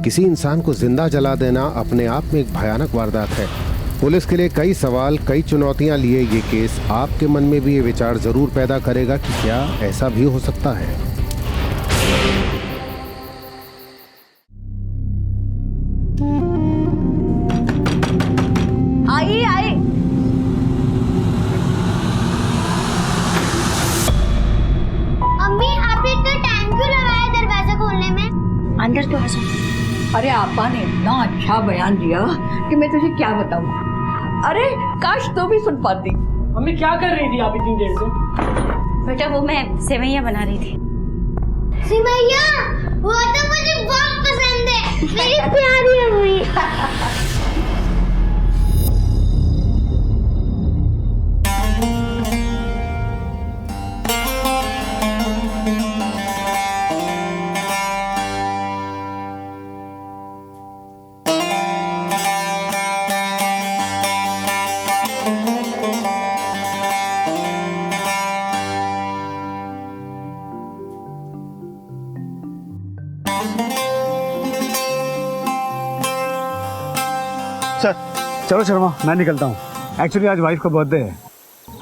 किसी इंसान को जिंदा जला देना अपने आप में एक भयानक वारदात है। पुलिस के लिए कई सवाल, कई चुनौतियां लिए ये केस आपके मन में भी ये विचार जरूर पैदा करेगा कि क्या ऐसा भी हो सकता है। आई अम्मी, आपने इतना टाइम क्यों लगाया दरवाजा खोलने में? अंदर तो आ जाओ। अरे आपा ने इतना अच्छा बयान दिया कि मैं तुझे क्या बताऊं। अरे काश तो भी सुन पाती। मम्मी क्या कर रही थी आप इतनी देर से? बेटा वो मैं सेवैयां बना रही थी। सिमैया, वो तो मुझे बहुत पसंद है, मेरी प्यारी अम्मी। सर चलो शर्मा, मैं निकलता हूँ। एक्चुअली आज वाइफ का बर्थडे है।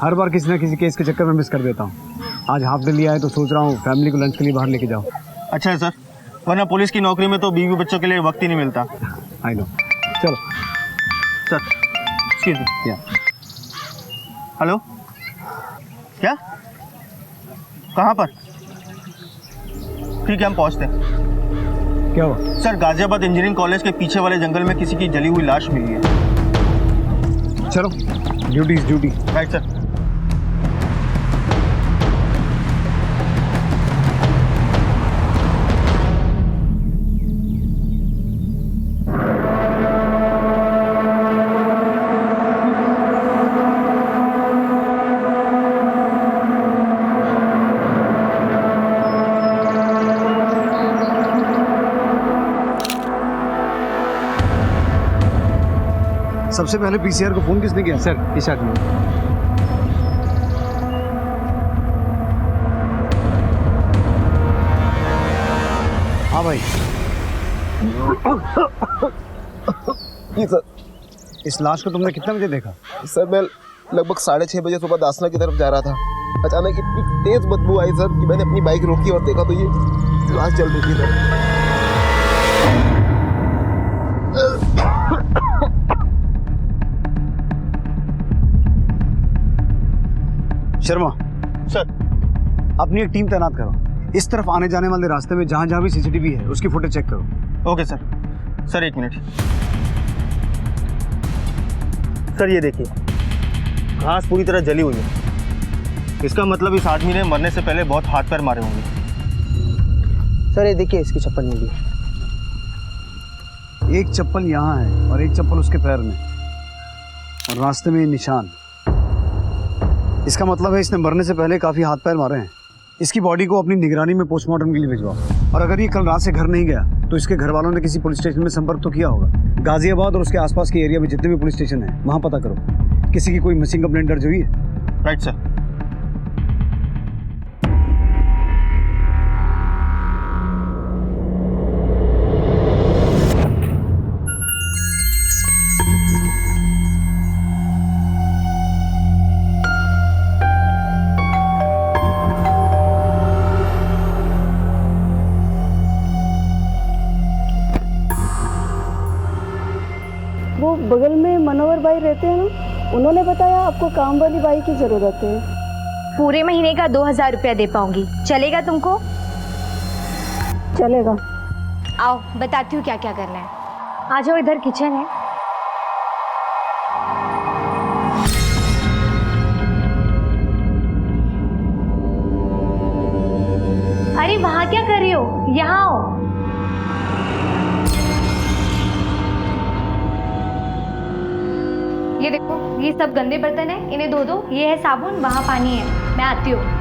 हर बार किसी न किसी केस के चक्कर में मिस कर देता हूँ। आज हाफ डे लिया है तो सोच रहा हूँ फैमिली को लंच के लिए बाहर लेके जाओ। अच्छा है सर, वरना पुलिस की नौकरी में तो बीवी बच्चों के लिए वक्त ही नहीं मिलता। I know. चलो सर एक्सक्यूज मी। हेलो, क्या, कहाँ पर? ठीक है, हम पहुँचते हैं। क्या हुआ? सर गाजियाबाद इंजीनियरिंग कॉलेज के पीछे वाले जंगल में किसी की जली हुई लाश मिली है। चलो, duty is duty. Right sir. सबसे पहले पीसीआर को फोन किसने किया? सर इस आदमी। हाँ भाई। जी सर। इस लाश को तुमने कितने बजे देखा? सर मैं लगभग 6:30 बजे सुबह दासना की तरफ जा रहा था। अचानक इतनी तेज बदबू आई सर कि मैंने अपनी बाइक रोकी और देखा तो ये लाश जल रही थी सर। शर्मा सर, अपनी एक टीम तैनात करो। इस तरफ आने जाने वाले रास्ते में जहाँ जहाँ भी सीसीटीवी है उसकी फुटेज चेक करो। Okay sir. सर एक मिनट। सर ये देखिए, घास पूरी तरह जली हुई है। इसका मतलब इस आदमी ने मरने से पहले बहुत हाथ पैर मारे होंगे। सर ये देखिए, इसकी चप्पल मिली। एक चप्पल यहाँ है और एक चप्पल उसके पैर में, और रास्ते में ये निशान। इसका मतलब है इसने मरने से पहले काफी हाथ पैर मारे हैं। इसकी बॉडी को अपनी निगरानी में पोस्टमार्टम के लिए भिजवाओ। और अगर ये कल रात से घर नहीं गया तो इसके घर वालों ने किसी पुलिस स्टेशन में संपर्क तो किया होगा। गाजियाबाद और उसके आसपास के एरिया में जितने भी पुलिस स्टेशन है वहाँ पता करो किसी की कोई मिसिंग कंप्लेंट दर्ज हुई है। Right sir. वो बगल में मनोहर भाई रहते हैं ना, उन्होंने बताया आपको काम वाली बाई की ज़रूरत है। पूरे महीने का 2000 रुपया दे पाऊंगी, चलेगा तुमको? चलेगा। आओ बताती हूँ क्या क्या करना है। आ जाओ, इधर किचन है। अरे वहाँ क्या कर रही हो, यहाँ आओ। ये देखो, ये सब गंदे बर्तन है, इन्हें धो दो। ये है साबुन, वहाँ पानी है, मैं आती हूँ।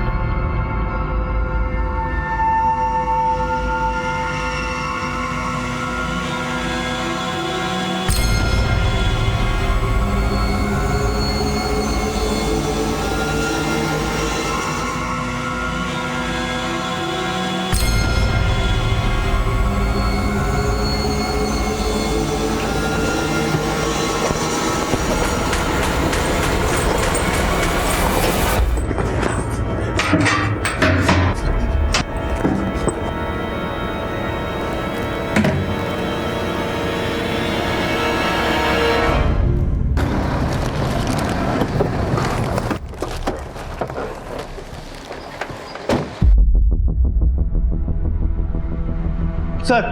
सर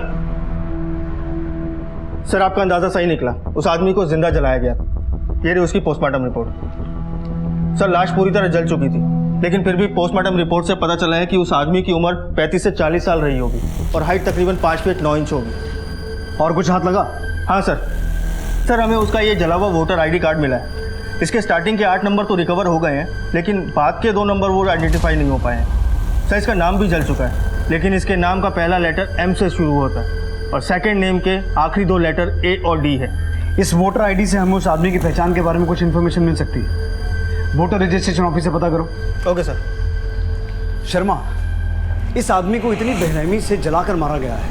आपका अंदाजा सही निकला, उस आदमी को जिंदा जलाया गया। ये रही उसकी पोस्टमार्टम रिपोर्ट। सर लाश पूरी तरह जल चुकी थी, लेकिन फिर भी पोस्टमार्टम रिपोर्ट से पता चला है कि उस आदमी की उम्र 35 से 40 साल रही होगी और हाइट तकरीबन 5 फीट 9 इंच होगी। और कुछ हाथ लगा? हाँ सर हमें उसका ये जला हुआ वोटर ID कार्ड मिला है। इसके स्टार्टिंग के 8 नंबर तो रिकवर हो गए हैं, लेकिन बाद के 2 नंबर वो आइडेंटिफाई नहीं हो पाए हैं। सर इसका नाम भी जल चुका है, लेकिन इसके नाम का पहला लेटर M से शुरू होता है और सेकंड नेम के आखिरी 2 लेटर A और D है। इस वोटर ID से हमें उस आदमी की पहचान के बारे में कुछ इन्फॉर्मेशन मिल सकती है। वोटर रजिस्ट्रेशन ऑफिस से पता करो। Okay sir. शर्मा, इस आदमी को इतनी बेरहमी से जलाकर मारा गया है,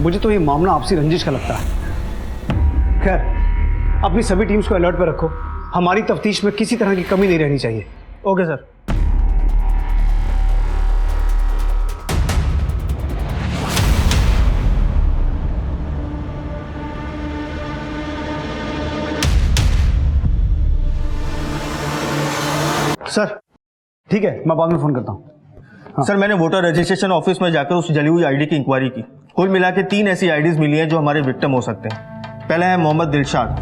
मुझे तो ये मामला आपसी रंजिश का लगता है। खैर, अपनी सभी टीम्स को अलर्ट पर रखो। हमारी तफ्तीश में किसी तरह की कमी नहीं रहनी चाहिए। Okay sir. सर ठीक है, मैं बाद में फोन करता हूँ। सर मैंने वोटर रजिस्ट्रेशन ऑफिस में जाकर उस जली हुई ID की इंक्वायरी की। कुल मिला के 3 ऐसी IDs मिली हैं जो हमारे विक्टिम हो सकते हैं। पहला है मोहम्मद दिलशाद,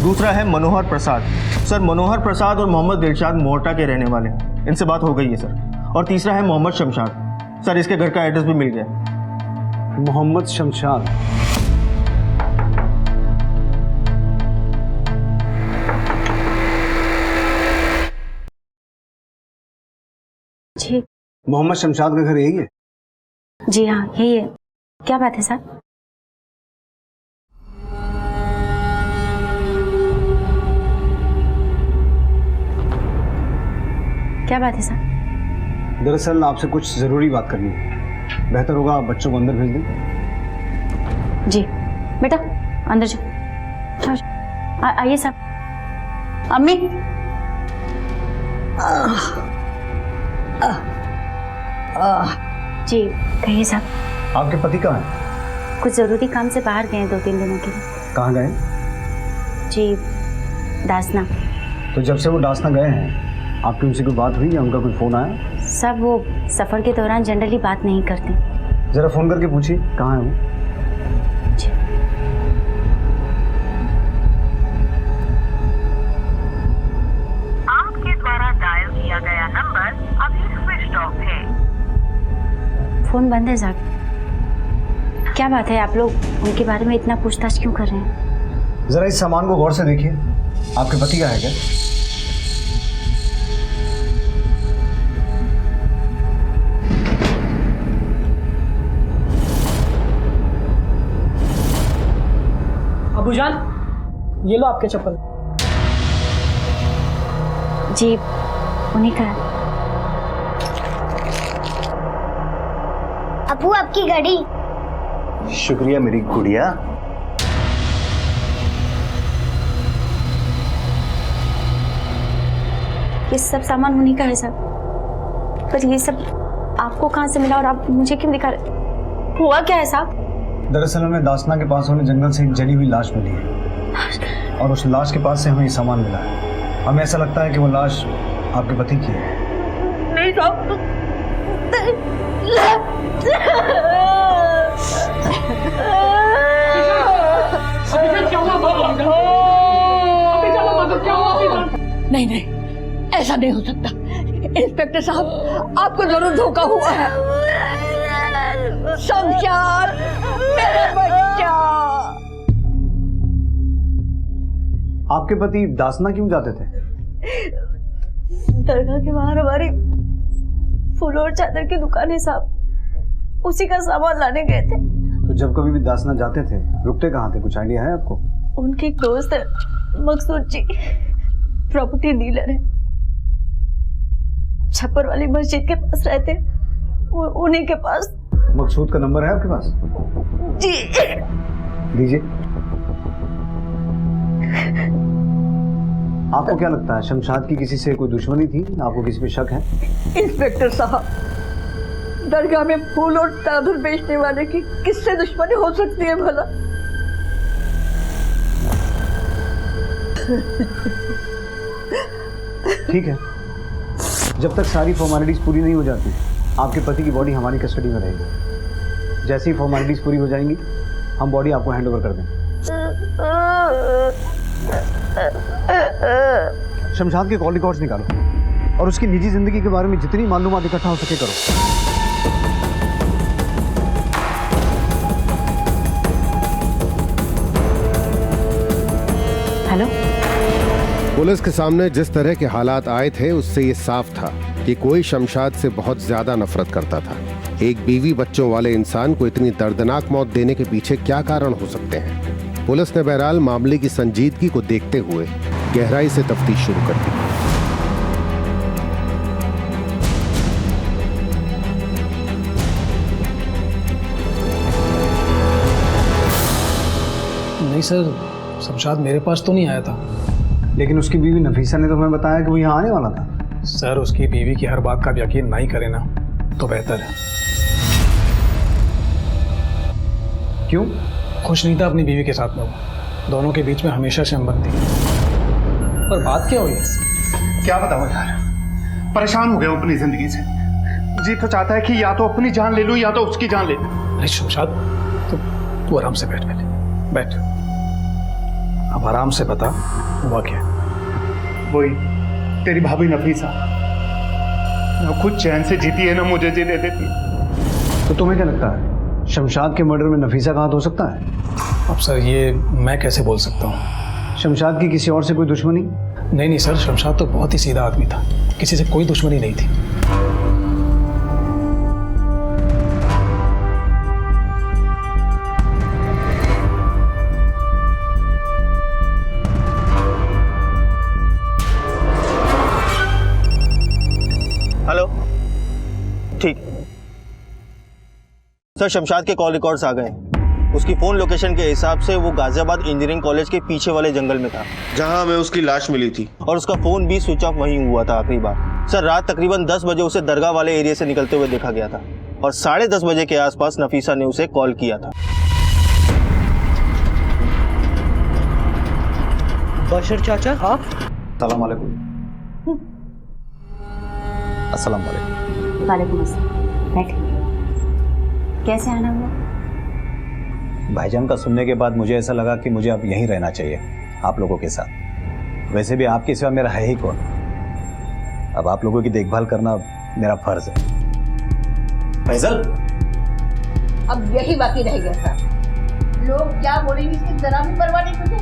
दूसरा है मनोहर प्रसाद। सर मनोहर प्रसाद और मोहम्मद दिलशाद मोहटा के रहने वाले हैं, इनसे बात हो गई है सर। और तीसरा है मोहम्मद शमशाद। सर इसके घर का एड्रेस भी मिल गया। मोहम्मद शमशाद, जी मोहम्मद शमशाद का घर यही है? जी हाँ, यही है। क्या बात है साहब? क्या बात है साहब? दरअसल आपसे कुछ ज़रूरी बात करनी है। बेहतर होगा आप बच्चों को अंदर भेज दें। जी बेटा, अंदर जाओ। आइए साहब। अम्मी, जी कहिए साहब। आपके पति कहाँ हैं? कुछ ज़रूरी काम से बाहर गए हैं 2-3 दिनों के लिए। कहाँ गए? जी दासना। तो जब से वो दासना गए हैं, आपकी उनसे कोई बात हुई या उनका कोई फ़ोन आया? सब वो सफ़र के दौरान जनरली बात नहीं करते। ज़रा फ़ोन करके पूछिए कहाँ है वो। जी। आपके द्वारा डायल किया गया नंबर अभी स्विच ऑफ है। फ़ोन बंद है साहब। क्या बात है, आप लोग उनके बारे में इतना पूछताछ क्यों कर रहे हैं? ज़रा इस सामान को गौर से देखिए। आपके पति का है क्या? अबूजान, ये लो आपके चप्पल। जी उन्हीं का है। अबू आपकी घड़ी। शुक्रिया मेरी गुड़िया। ये सब सामान उन्हीं का है साहब। पर ये सब आपको कहाँ से मिला और आप मुझे क्यों दिखा रहे? हुआ क्या है साहब? दरअसल हमें दासना के पास वाले जंगल से एक जली हुई लाश मिली है और उस लाश के पास से हमें ये सामान मिला है। हमें ऐसा लगता है कि वो लाश आपके पति की है। नहीं साहब, नहीं नहीं, ऐसा नहीं हो सकता। इंस्पेक्टर साहब, आपको जरूर धोखा हुआ है। शमशाद, मेरा बच्चा। आपके पति दासना क्यों जाते थे? दरगाह के बाहर हमारी फूलों और चादर की दुकान है साहब, उसी का सामान लाने गए थे। तो जब कभी भी दासना जाते थे रुकते कहाँ थे, कुछ आइडिया है आपको? उनके एक दोस्त है मकसूद जी, प्रॉपर्टी डीलर है, छप्पर वाली मस्जिद के पास रहते हैं। उन्हीं के पास। मकसूद का नंबर है आपके पास? जी दीजिए। आपको क्या लगता है शमशाद की किसी से कोई दुश्मनी थी? आपको किसी पे शक है? इंस्पेक्टर साहब, दरगाह में फूल और चादर बेचने वाले की किससे दुश्मनी हो सकती है भला? ठीक है, जब तक सारी फॉर्मेलिटीज पूरी नहीं हो जाती आपके पति की बॉडी हमारी कस्टडी में रहेगी। जैसे ही फॉर्मेलिटीज पूरी हो जाएंगी हम बॉडी आपको हैंड ओवर कर देंगे। शमशाद के कॉल रिकॉर्ड्स निकालो और उसकी निजी जिंदगी के बारे में जितनी मालूमात इकट्ठा हो सके करो। हेलो। पुलिस के सामने जिस तरह के हालात आए थे उससे ये साफ था कि कोई शमशाद से बहुत ज्यादा नफरत करता था। एक बीवी बच्चों वाले इंसान को इतनी दर्दनाक मौत देने के पीछे क्या कारण हो सकते हैं? पुलिस ने बहरहाल मामले की संजीदगी को देखते हुए गहराई से तफ्तीश शुरू कर दी। नहीं सर, शमशाद मेरे पास तो नहीं आया था। लेकिन उसकी बीवी नफीसा ने तो हमें बताया कि वो यहाँ आने वाला था। सर, उसकी बीवी की हर बात का आप यकीन नहीं करें ना तो बेहतर है। क्यों? खुश नहीं था अपनी बीवी के साथ में वो। दोनों के बीच में हमेशा से अनबन थी। पर बात क्या हुई? क्या बताऊं यार, परेशान हो गया हूं अपनी जिंदगी से। जी तो चाहता है कि या तो अपनी जान ले लूं या तो उसकी जान ले लूं। अरे शमशाद, तू आराम से बैठ पहले, बैठ। अब आराम से बता हुआ क्या? वही तेरी भाभी नफीसा ना खुद चैन से जीती है ना मुझे जीने देती है। तो तुम्हें क्या लगता है शमशाद के मर्डर में नफीसा का हाथ हो सकता है? अब सर ये मैं कैसे बोल सकता हूँ? शमशाद की किसी और से कोई दुश्मनी? नहीं सर, शमशाद तो बहुत ही सीधा आदमी था, किसी से कोई दुश्मनी नहीं थी। हेलो, ठीक सर, शमशाद के कॉल रिकॉर्ड्स आ गए। उसकी फोन लोकेशन के हिसाब से वो गाजियाबाद इंजीनियरिंग कॉलेज के पीछे वाले जंगल में था जहां हमें उसकी लाश मिली थी, और उसका फोन भी स्विच ऑफ वहीं हुआ था आखिरी बार। सर, रात तकरीबन 10 बजे उसे दरगाह वाले एरिया से निकलते हुए देखा गया था और 10:30 बजे के आसपास नफीसा ने उसे कॉल किया था। बशर चाचा, आप? अस्सलाम वालेकुम। अस्सलाम वालेकुम। वालेकुम अस्सलाम। बैठिए। कैसे आना हुआ? भाईजान का सुनने के बाद मुझे ऐसा लगा कि मुझे अब यहीं रहना चाहिए आप लोगों के साथ। वैसे भी आपके सिवा मेरा है ही कौन। अब आप लोगों की देखभाल करना मेरा फर्ज है। फैजल, अब यही बाकी रह गया था। लोग क्या बोलेंगे इसकी जरा भी परवाह नहीं तुझे।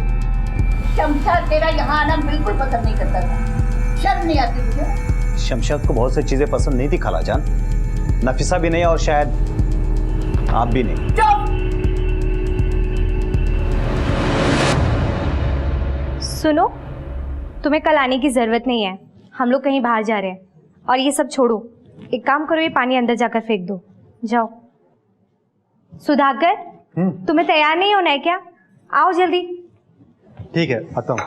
शमशाद तेरा यहाँ आना बिल्कुल पसंद नहीं करता था। शर्म नहीं आती तुझे? शमशाद को बहुत सी चीजें पसंद नहीं थी खालाजान, नफीसा भी नहीं और शायद आप भी नहीं। सुनो, तुम्हें कल आने की जरूरत नहीं है, हम लोग कहीं बाहर जा रहे हैं। और ये सब छोड़ो, एक काम करो, ये पानी अंदर जाकर फेंक दो, जाओ। सुधाकर, तुम्हें तैयार नहीं होना है क्या? आओ जल्दी। ठीक है, आता हूँ।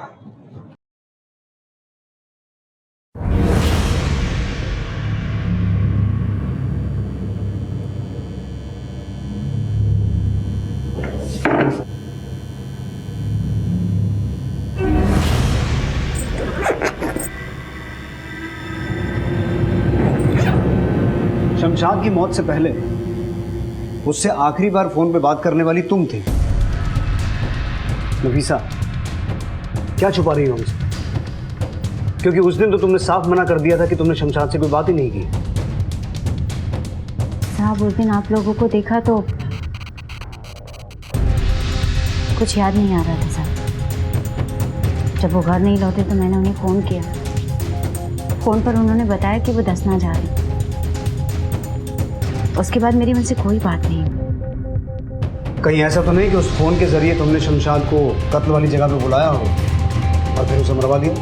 शमशाद की मौत से पहले उससे आखिरी बार फोन पे बात करने वाली तुम थी। नफीसा, क्या छुपा रही हो हमसे? क्योंकि उस दिन तो तुमने साफ मना कर दिया था कि तुमने शमशाद से कोई बात ही नहीं की। साहब, उस दिन आप लोगों को देखा तो कुछ याद नहीं आ रहा था साहब। जब वो घर नहीं लौटे तो मैंने उन्हें फ़ोन किया। फ़ोन पर उन्होंने बताया कि वो दसना जा रही। उसके बाद मेरी उनसे कोई बात नहीं। कहीं ऐसा तो नहीं कि उस फोन के जरिए तुमने शमशाद को कत्ल वाली जगह पे बुलाया हो और फिर उसे मरवा दिया?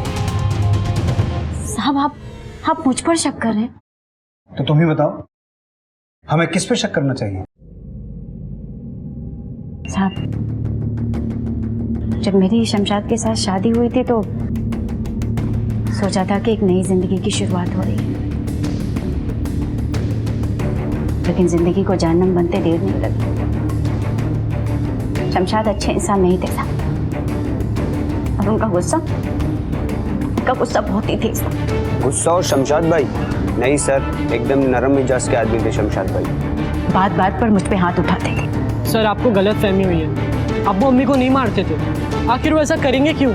साहब, आप मुझ पर शक कर रहे हैं? तो तुम ही बताओ, हमें किस पे शक करना चाहिए? साहब, जब मेरी शमशाद के साथ शादी हुई थी तो सोचा था कि एक नई जिंदगी की शुरुआत हो रही है, लेकिन जिंदगी को जहन्नम बनते देर नहीं लगती। शमशाद अच्छे इंसान नहीं थे साहब, और उनका गुस्सा बहुत ही तेज था। गुस्सा और शमशाद भाई? नहीं सर, एकदम नरम मिजाज के आदमी थे शमशाद भाई। बात बात पर मुझ पे हाथ उठाते थे। सर आपको गलत फहमी हुई है, आप वो अम्मी को नहीं मारते थे, आखिर वो ऐसा करेंगे क्यों?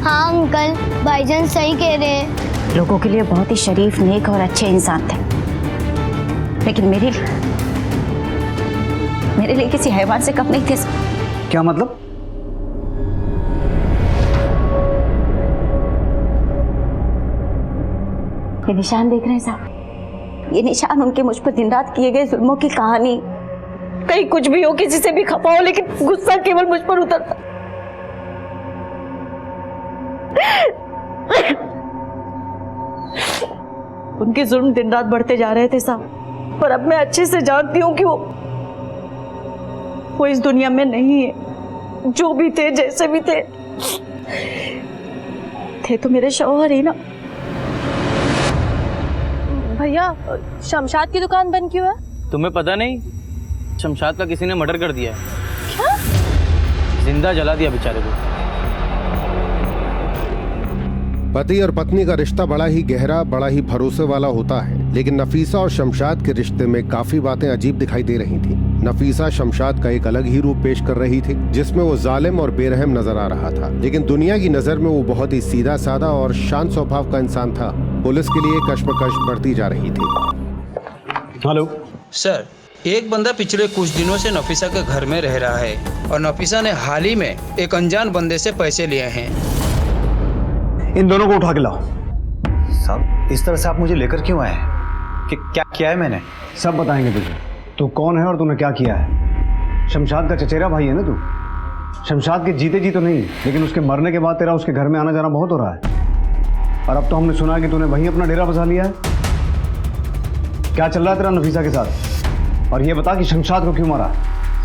हाँ अंकल, भाईजान सही कह रहे हैं। लोगों के लिए बहुत ही शरीफ, नेक और अच्छे इंसान थे, लेकिन मेरे लिए किसी हैवान से कम नहीं थे। क्या मतलब? ये निशान देख रहे हैं साहब, ये निशान उनके मुझ पर दिन रात किए गए जुल्मों की कहानी। कहीं कुछ भी हो, किसी से भी खपा हो, लेकिन गुस्सा केवल मुझ पर उतरता। उनके जुल्म दिन रात बढ़ते जा रहे थे साहब, पर अब मैं अच्छे से जानती हूँ कि वो इस दुनिया में नहीं है। जो भी थे, जैसे भी थे तो मेरे शौहर ही ना। भैया, शमशाद की दुकान बंद क्यों है? तुम्हें पता नहीं? शमशाद का किसी ने मर्डर कर दिया है। क्या? जिंदा जला दिया बेचारे को। पति और पत्नी का रिश्ता बड़ा ही गहरा, बड़ा ही भरोसे वाला होता है, लेकिन नफीसा और शमशाद के रिश्ते में काफी बातें अजीब दिखाई दे रही थी। नफीसा शमशाद का एक अलग ही रूप पेश कर रही थी, जिसमें वो जालिम और बेरहम नजर आ रहा था, लेकिन दुनिया की नजर में वो बहुत ही सीधा साधा और शांत स्वभाव का इंसान था। पुलिस के लिए कश्मकश बढ़ती जा रही थी। हेलो सर, एक बंदा पिछले कुछ दिनों से नफीसा के घर में रह रहा है और नफीसा ने हाल ही में एक अनजान बंदे से पैसे लिए हैं। इन दोनों को उठा के लाओ। साहब, इस तरह से आप मुझे लेकर क्यों आए? कि क्या किया है मैंने? सब बताएंगे तुझे। तू कौन है और तूने क्या किया है। शमशाद का चचेरा भाई है ना तू। शमशाद के जीते जी तो नहीं, लेकिन उसके मरने के बाद तेरा उसके घर में आना जाना बहुत हो रहा है। और अब तो हमने सुना है कि तूने वहीं अपना डेरा बसा लिया है। क्या चल रहा है तेरा नफीसा के साथ? और ये बता कि शमशाद को क्यों मारा?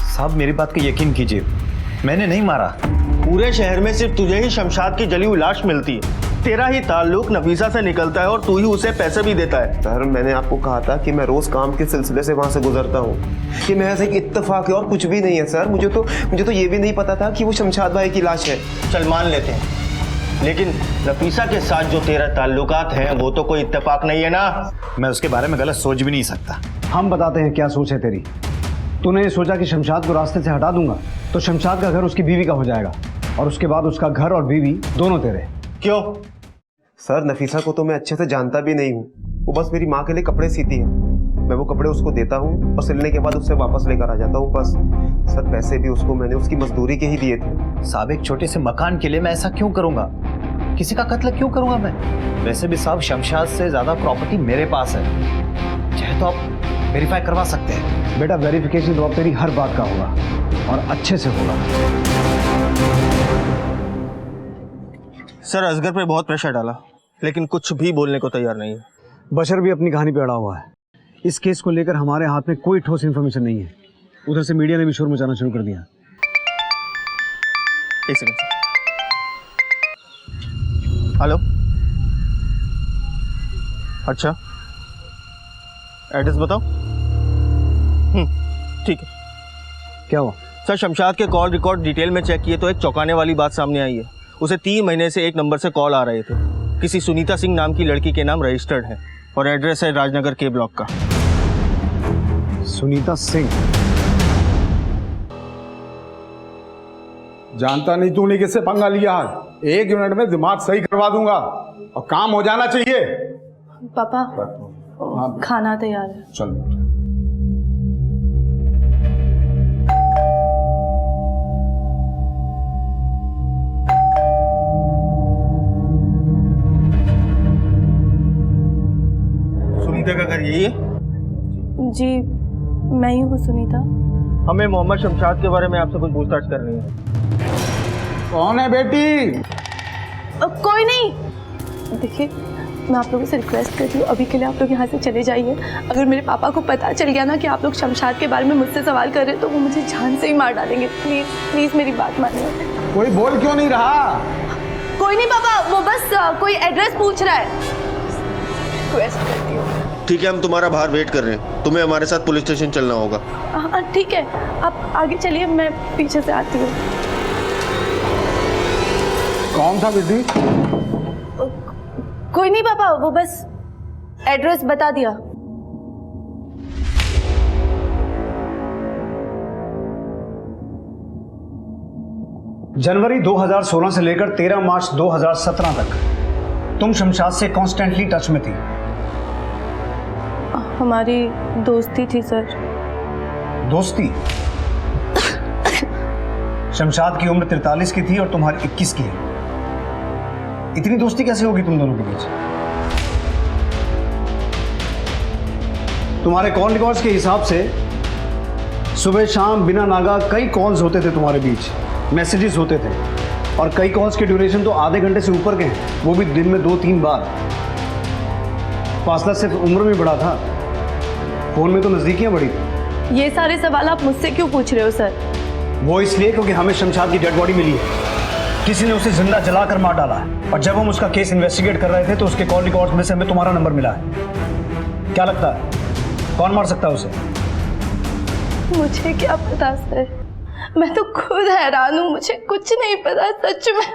साहब, मेरी बात का यकीन कीजिए, मैंने नहीं मारा। पूरे शहर में सिर्फ तुझे ही शमशाद की जली हुई लाश मिलती है। तेरा ही ताल्लुक नफीसा से निकलता है और तू ही उसे पैसे भी देता है। सर, मैंने आपको कहा था कि मैं रोज काम के सिलसिले से वहां से गुजरता हूँ। कि महज एक इत्तेफाक है और कुछ भी नहीं है सर। मुझे तो ये भी नहीं पता था कि वो शमशाद भाई की लाश है। चल मान लेते हैं, लेकिन नफीसा के साथ जो तेरा ताल्लुकात है वो तो कोई इत्तेफाक नहीं है ना। मैं उसके बारे में गलत सोच भी नहीं सकता। हम बताते हैं क्या सोच है तेरी। तूने ये सोचा कि शमशाद को रास्ते से हटा दूंगा तो शमशाद का घर उसकी बीवी का हो जाएगा, और उसके बाद उसका घर और बीवी दोनों तेरे। क्यों? सर, नफीसा को तो मैं अच्छे से जानता भी नहीं हूँ। वो बस मेरी माँ के लिए कपड़े सीती है। मैं वो कपड़े उसको देता हूँ और सिलने के बाद उससे वापस लेकर आ जाता हूँ बस। सर, पैसे भी उसको मैंने उसकी मजदूरी के ही दिए थे। साहब, एक छोटे से मकान के लिए मैं ऐसा क्यों करूंगा? किसी का कत्ल क्यों करूंगा मैं? वैसे भी साहब, शमशाद से ज्यादा प्रॉपर्टी मेरे पास है। चाहे तो आप वेरीफाई करवा सकते हैं। बेटा, वेरिफिकेशन तो अब तेरी हर बात का होगा और अच्छे से होगा। सर, असगर पे बहुत प्रेशर डाला, लेकिन कुछ भी बोलने को तैयार नहीं है। बशर भी अपनी कहानी पे अड़ा हुआ है। इस केस को लेकर हमारे हाथ में कोई ठोस इन्फॉर्मेशन नहीं है। उधर से मीडिया ने भी शोर मचाना शुरू कर दिया। एक सेकंड सर। हेलो, अच्छा, एड्रेस बताओ। ठीक है। क्या हुआ? सर, शमशाद के कॉल रिकॉर्ड डिटेल में चेक किए तो एक चौंकाने वाली बात सामने आई है। उसे 3 महीने से एक नंबर से कॉल आ रहे थे। किसी सुनीता सिंह नाम की लड़की के नाम रजिस्टर्ड है और एड्रेस है राजनगर के ब्लॉक का। सुनीता सिंह? जानता नहीं तूने किससे पंगा लिया है। 1 मिनट में दिमाग सही करवा दूंगा और काम हो जाना चाहिए। पापा, खाना तैयार है। चल। सुनीता का घर यही है? जी, मैं ही हूँ सुनीता। हमें मोहम्मद शमशाद के बारे में आपसे कुछ पूछताछ करनी है। कौन है बेटी? कोई नहीं। देखिए, मैं आप लोगों से रिक्वेस्ट करती हूँ, अभी के लिए आप लोग यहाँ से चले जाइए। अगर मेरे पापा को पता चल गया ना कि आप लोग शमशाद के बारे में मुझसे सवाल कर रहे हैं तो वो मुझे जान से ही मार डालेंगे। प्लीज प्लीज मेरी बात मानिए। कोई बोल क्यों नहीं रहा? कोई नहीं पापा, वो बस कोई एड्रेस पूछ रहा है। रिक्वेस्ट करती हूँ। ठीक है, हम तुम्हारा बाहर वेट कर रहे हैं। तुम्हें हमारे साथ पुलिस स्टेशन चलना होगा। हाँ ठीक है, आप आगे चलिए, मैं पीछे से आती हूँ। कौन था बेटी? कोई नहीं पापा, वो बस एड्रेस बता दिया। जनवरी 2016 से लेकर 13 मार्च 2017 तक तुम शमशाद से कॉन्स्टेंटली टच में थी। हमारी दोस्ती थी सर। दोस्ती? शमशाद की उम्र 43 की थी और तुम्हारी 21 की है। इतनी दोस्ती कैसे होगी तुम दोनों के बीच? तुम्हारे कॉल रिकॉर्ड्स के हिसाब से सुबह शाम बिना नागा कई कॉल्स होते थे तुम्हारे बीच, मैसेजेस होते थे, और कई कॉल्स के ड्यूरेशन तो आधे घंटे से ऊपर के हैं, वो भी दिन में 2-3 बार। फासला सिर्फ उम्र में बड़ा था, फोन में तो नजदीकियां बड़ी थी। ये सारे सवाल आप मुझसे क्यों पूछ रहे हो सर? वो इसलिए क्योंकि हमें शमशाद की डेड बॉडी मिली है। किसी ने उसे जिंदा जलाकर मार डाला है, और जब हम उसका केस इन्वेस्टिगेट कर रहे थे तो उसके कॉल रिकॉर्ड्स में से हमें तुम्हारा नंबर मिला है। क्या लगता है कौन मार सकता है उसे? मुझे क्या पता सर, मैं तो खुद हैरान हूँ, मुझे कुछ नहीं पता सच में।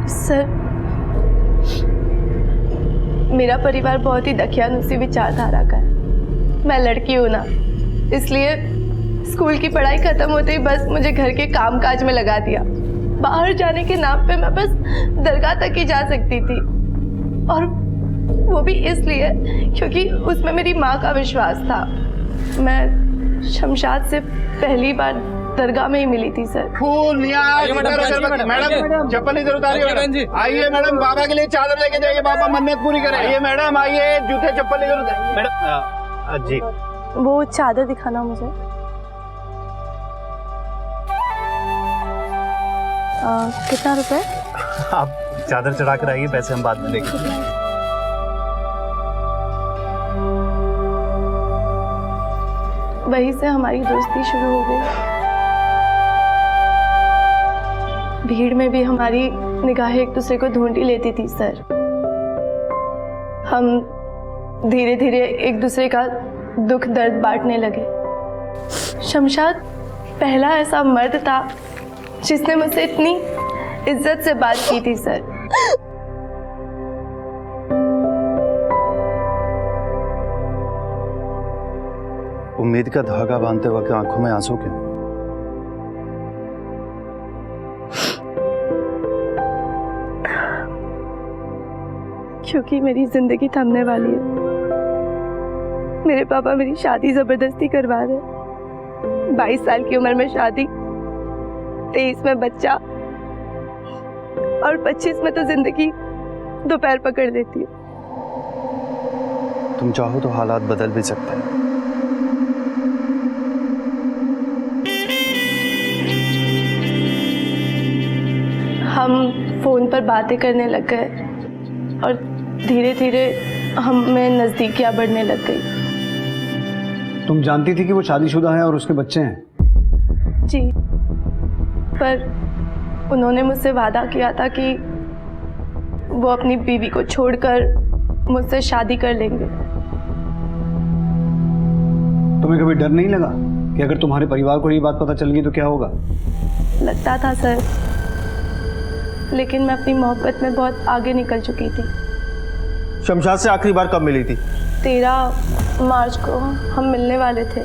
सर, मेरा परिवार बहुत ही दकियानुसी विचारधारा का है। मैं लड़की हूँ ना, इसलिए स्कूल की पढ़ाई खत्म होते ही बस मुझे घर के कामकाज में लगा दिया। बाहर जाने के नाम पे मैं बस दरगाह तक ही जा सकती थी, और वो भी इसलिए क्योंकि उसमें मेरी माँ का विश्वास था। मैं शमशाद से पहली बार दरगाह में ही मिली थी सर। फूल मैडम, चप्पल इधर उतारिए। आइए मैडम, बाबा के लिए चादर लेके जाइए, बाबा मन्नत पूरी करें। आइए मैडम, आइए, जूते चप्पल इधर उतारिए। मैडम जी, वो चादर दिखाना मुझे। कितना रुपए? आप चादर चढ़ा कर आइए, पैसे हम बाद में देंगे। वहीं से हमारी दोस्ती शुरू हो गई। भीड़ में भी हमारी निगाहें एक दूसरे को ढूंढ ही लेती थी सर। हम धीरे धीरे एक दूसरे का दुख दर्द बांटने लगे। शमशाद पहला ऐसा मर्द था जिसने मुझसे इतनी इज्जत से बात की थी सर। उम्मीद का धागा बांधते वक्त आंखों में आंसू क्यों? क्योंकि मेरी जिंदगी थमने वाली है। मेरे पापा मेरी शादी जबरदस्ती करवा रहे। 22 साल की उम्र में शादी, 23 में बच्चा, और 25 में तो जिंदगी दोपहर पकड़ लेती है। तुम चाहो तो हालात बदल भी सकते हैं। हम फोन पर बातें करने लग गए और धीरे धीरे हमें नजदीकियां बढ़ने लग गई। तुम जानती थी कि वो शादीशुदा है और उसके बच्चे हैं? जी, पर उन्होंने मुझसे वादा किया था कि वो अपनी बीवी को छोड़कर मुझसे शादी कर लेंगे। तुम्हें कभी डर नहीं लगा कि अगर तुम्हारे परिवार को ये बात पता चल गई तो क्या होगा? लगता था सर, लेकिन मैं अपनी मोहब्बत में बहुत आगे निकल चुकी थी। शमशाद से आखिरी बार कब मिली थी? 13 मार्च को हम मिलने वाले थे।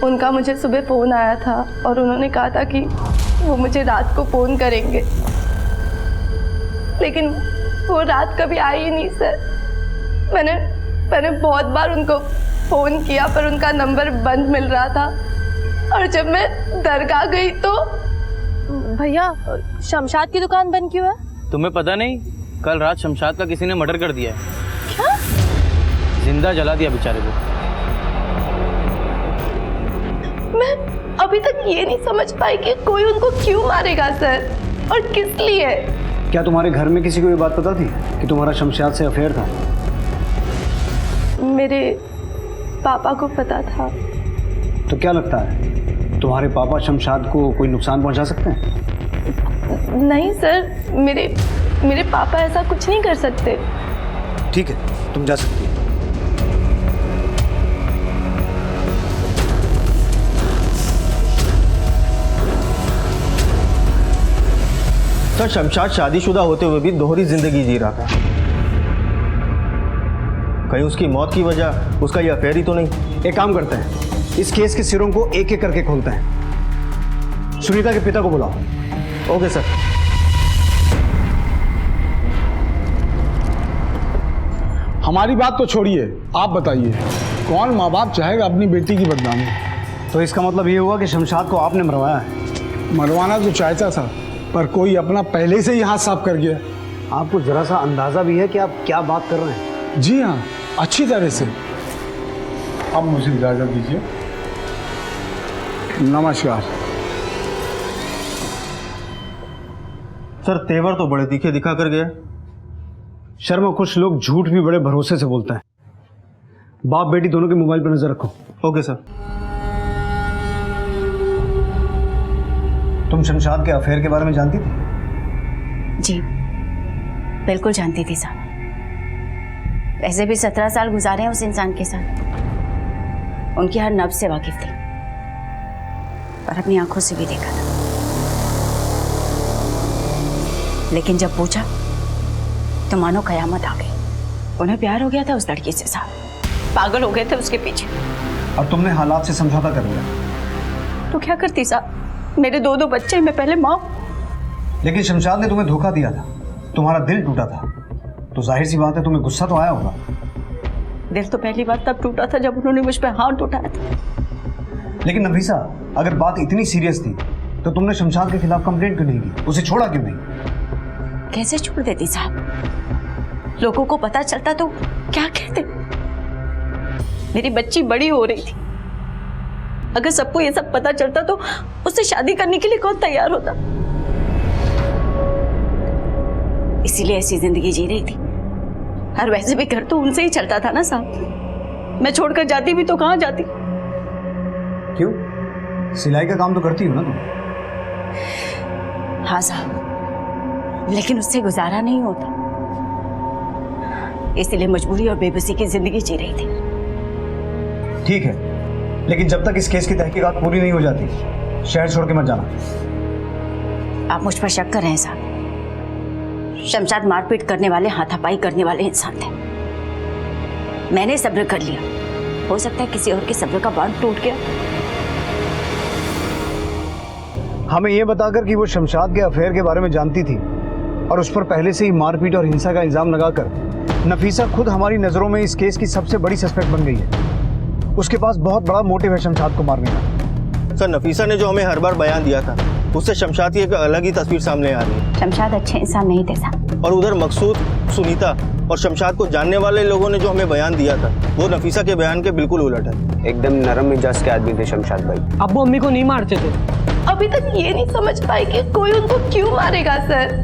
उनका मुझे सुबह फ़ोन आया था और उन्होंने कहा था कि वो मुझे रात को फ़ोन करेंगे, लेकिन वो रात कभी आई ही नहीं सर। मैंने बहुत बार उनको फ़ोन किया पर उनका नंबर बंद मिल रहा था, और जब मैं दरगाह गई तो भैया शमशाद की दुकान बंद क्यों है? तुम्हें पता नहीं, कल रात शमशाद का किसी ने मर्डर कर दिया है। क्या? जिंदा जला दिया बेचारे को। मैं अभी तक ये नहीं समझ पाई कि कोई उनको क्यों मारेगा सर, और किस लिए। क्या तुम्हारे घर में किसी को ये बात पता थी कि तुम्हारा शमशाद से अफेयर था? मेरे पापा को पता था। तो क्या लगता है तुम्हारे पापा शमशाद को कोई नुकसान पहुंचा सकते हैं? नहीं सर, मेरे पापा ऐसा कुछ नहीं कर सकते। ठीक है, तुम जा सकती हो। सर शमशाद शादीशुदा होते हुए भी दोहरी जिंदगी जी रहा था। कहीं उसकी मौत की वजह उसका ये अफेयर ही तो नहीं? एक काम करते हैं, इस केस के सिरों को एक एक करके खोलते हैं। सुनीता के पिता को बुलाओ। Okay sir. हमारी बात तो छोड़िए, आप बताइए कौन माँ बाप चाहेगा अपनी बेटी की बदनामी? तो इसका मतलब ये हुआ कि शमशाद को आपने मरवाया है? मरवाना तो चाहता था, पर कोई अपना पहले से ही हाथ साफ कर गया। आपको जरा सा अंदाजा भी है कि आप क्या बात कर रहे हैं? जी हाँ, अच्छी तरह से। अब मुझे इजाजत दीजिए। नमस्कार। सर तेवर तो बड़े तीखे दिखा कर गए। शर्मा, कुछ लोग झूठ भी बड़े भरोसे से बोलते हैं। बाप बेटी दोनों के मोबाइल पर नजर रखो। Okay sir. तुम शमशाद के अफेयर के बारे में जानती थी? जी बिल्कुल जानती थी साहब। वैसे भी 17 साल गुजारे हैं उस इंसान के साथ। उनकी हर नब्ज से वाकिफ थी और अपनी आंखों से भी देखा था। लेकिन जब पूछा तो मानो कयामत आ गई। उन्हें प्यार हो गया था उस लड़की से साहब। पागल हो गए थे उसके पीछे। और तुमने हालात से समझौता कर लिया? तो क्या करती साहब, मेरे दो बच्चे, मैं पहले माँ। लेकिन शमशाद ने तुम्हें धोखा दिया था, तुम्हारा दिल टूटा था, तो जाहिर सी बात है तुम्हें गुस्सा तो आया होगा। दिल तो पहली बार तब टूटा था जब उन्होंने मुझ पर हाथ उठाया था। लेकिन नफीसा, अगर बात इतनी सीरियस थी तो तुमने शमशाद के खिलाफ कंप्लेंट क्यों नहीं की? उसे छोड़ा क्यों नहीं? कैसे छोड़ देती साहब? लोगों को पता चलता तो क्या कहते? मेरी बच्ची बड़ी हो रही थी। अगर सबको ये सब पता चलता तो उससे शादी करने के लिए कौन तैयार होता? इसीलिए ऐसी जिंदगी जी रही थी। और वैसे भी घर तो उनसे ही चलता था ना साहब। मैं छोड़कर जाती भी तो कहाँ जाती? क्यों? सिलाई का काम तो करती हो ना तुम? हाँ साहब, लेकिन उससे गुजारा नहीं होता, इसलिए मजबूरी और बेबसी की जिंदगी जी रही थी। ठीक है, लेकिन जब तक इस केस की तहकीकात पूरी नहीं हो जाती शहर छोड़ के मत जाना। आप मुझ पर शक कर रहे हैं साहब? शमशाद मारपीट करने वाले, हाथापाई करने वाले इंसान थे। मैंने सब्र कर लिया, हो सकता है किसी और के सब्र का बांध टूट गया। हमें यह बताकर कि वो शमशाद के अफेयर के बारे में जानती थी और उस पर पहले से ही मारपीट और हिंसा का इल्जाम लगाकर नफीसा खुद हमारी नजरों में इस केस की सबसे बड़ी सस्पेक्ट बन गई है। उसके पास बहुत बड़ा मोटिव है शमशाद को मारने का। सर नफीसा ने जो हमें हर बार बयान दिया था उससे शमशाद की एक अलग ही तस्वीर सामने आ रही है। शमशाद अच्छे इंसान नहीं थे साहब। और उधर मकसूद, सुनीता और शमशाद को जानने वाले लोगों ने जो हमें बयान दिया था वो नफीसा के बयान के बिल्कुल उलट है। एकदम नरम मिजाज के आदमी थे शमशाद भाई। अब्बू अम्मी को नहीं मारते थे। अभी तक ये नहीं समझ पाए कि कोई उनको क्यों मारेगा सर।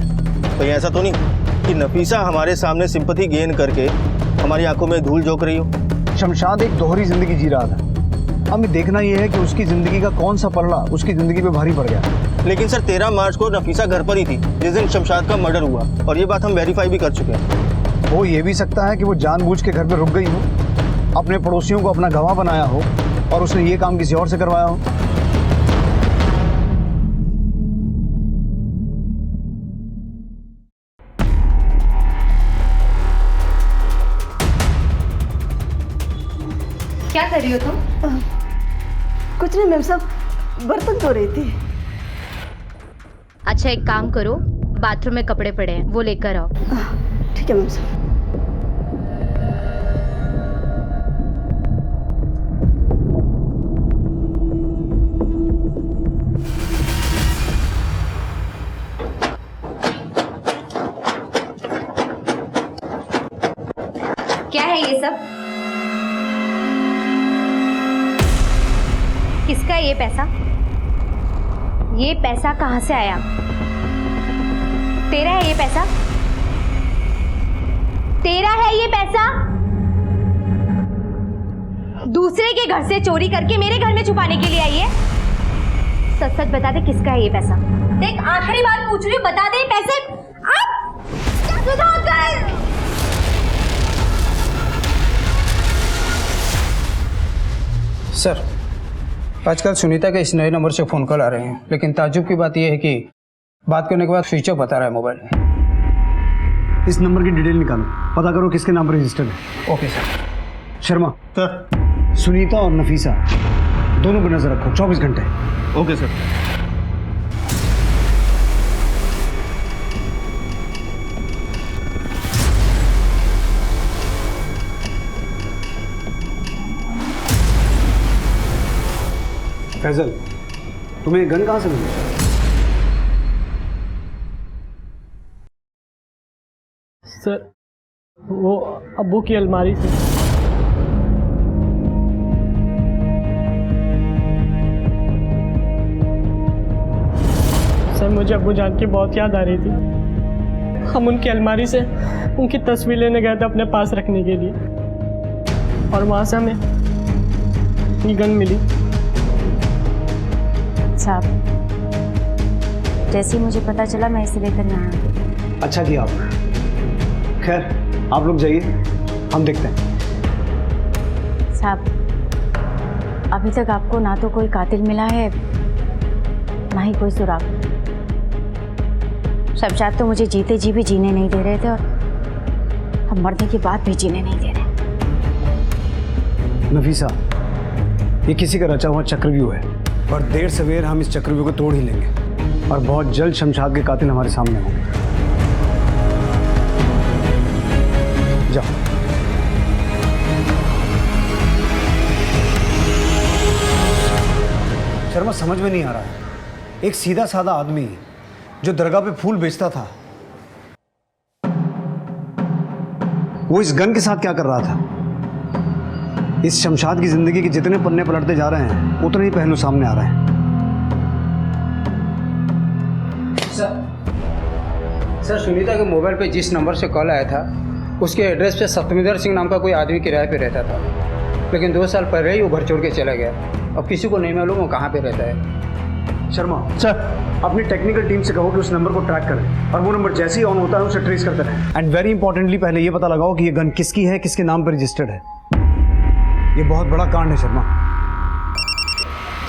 तो ऐसा तो नहीं कि नफीसा हमारे सामने सिंपैथी गेन करके हमारी आंखों में धूल झोंक रही हो? शमशाद एक दोहरी जिंदगी जी रहा था। हमें देखना यह है कि उसकी जिंदगी का कौन सा पलड़ा उसकी जिंदगी पे भारी पड़ गया। लेकिन सर 13 मार्च को नफीसा घर पर ही थी जिस दिन शमशाद का मर्डर हुआ, और ये बात हम वेरीफाई भी कर चुके हैं। वो ये भी सकता है कि वो जानबूझ के घर पे रुक गई हो, अपने पड़ोसियों को अपना गवाह बनाया हो और उसने ये काम किसी और से करवाया हो। क्या कर रही हो तुम? कुछ नहीं मैम साहब, बर्तन धो रही थी। अच्छा एक काम करो, बाथरूम में कपड़े पड़े हैं वो लेकर आओ। ठीक है मैम साहब। क्या है ये सब? किसका ये पैसा? ये पैसा कहाँ से आया? तेरा है ये पैसा? तेरा है ये पैसा? दूसरे के घर से चोरी करके मेरे घर में छुपाने के लिए आई है? सच सच बता दे किसका है ये पैसा? देख आखिरी बार पूछ रही हूँ, बता दे पैसे। सर, आजकल सुनीता के इस नए नंबर से फ़ोन कॉल आ रहे हैं, लेकिन ताज्जुब की बात यह है कि बात करने के बाद स्विच ऑफ बता रहा है मोबाइल। इस नंबर की डिटेल निकालो, पता करो किसके नाम पर रजिस्टर्ड है। Okay sir. Sharma sir. Sunita और नफीसा दोनों पर नजर रखो 24 घंटे। Okay sir. फैजल, तुम्हें गन कहाँ से मिली? सर वो अब्बू की अलमारी से। सर मुझे अब्बू जान की बहुत याद आ रही थी। हम उनकी अलमारी से उनकी तस्वीर लेने गए थे अपने पास रखने के लिए, और वहाँ से हमें ये गन मिली। साहब, जैसे ही मुझे पता चला मैं इसे लेकर यहाँ आ गई। अच्छा किया आपने। खैर आप लोग जाइए, हम देखते हैं। साहब, अभी तक आपको ना तो कोई कातिल मिला है, ना ही कोई सुराग। शमशाद तो मुझे जीते जी भी जीने नहीं दे रहे थे, और अब मरने के बाद भी जीने नहीं दे रहे। नफीसा, ये किसी का रचा हुआ चक्रव्यूह है, और देर सवेर हम इस चक्रव्यूह को तोड़ ही लेंगे, और बहुत जल्द शमशाद के कातिल हमारे सामने होंगे। जाओ। शर्मा, समझ में नहीं आ रहा है, एक सीधा साधा आदमी जो दरगाह पे फूल बेचता था, वो इस गन के साथ क्या कर रहा था? इस शमशाद की जिंदगी के जितने पन्ने पलटते जा रहे हैं, उतने ही पहलू सामने आ रहे हैं। सर सुनीता के मोबाइल पे जिस नंबर से कॉल आया था, उसके एड्रेस पे सतविंदर सिंह नाम का कोई आदमी किराए पे रहता था, लेकिन 2 साल पहले ही वो घर छोड़ के चला गया। अब किसी को नहीं मालूम वो कहाँ पे रहता है। शर्मा सर, अपनी टेक्निकल टीम से कहो कि उस नंबर को ट्रैक करें, और वो नंबर जैसे ही ऑन होता है उसे ट्रेस करते रहें। एंड वेरी इंपॉर्टेंटली पहले ये पता लगाओ कि ये गन किसकी है, किसके नाम पर रजिस्टर्ड है। ये बहुत बड़ा कांड है शर्मा।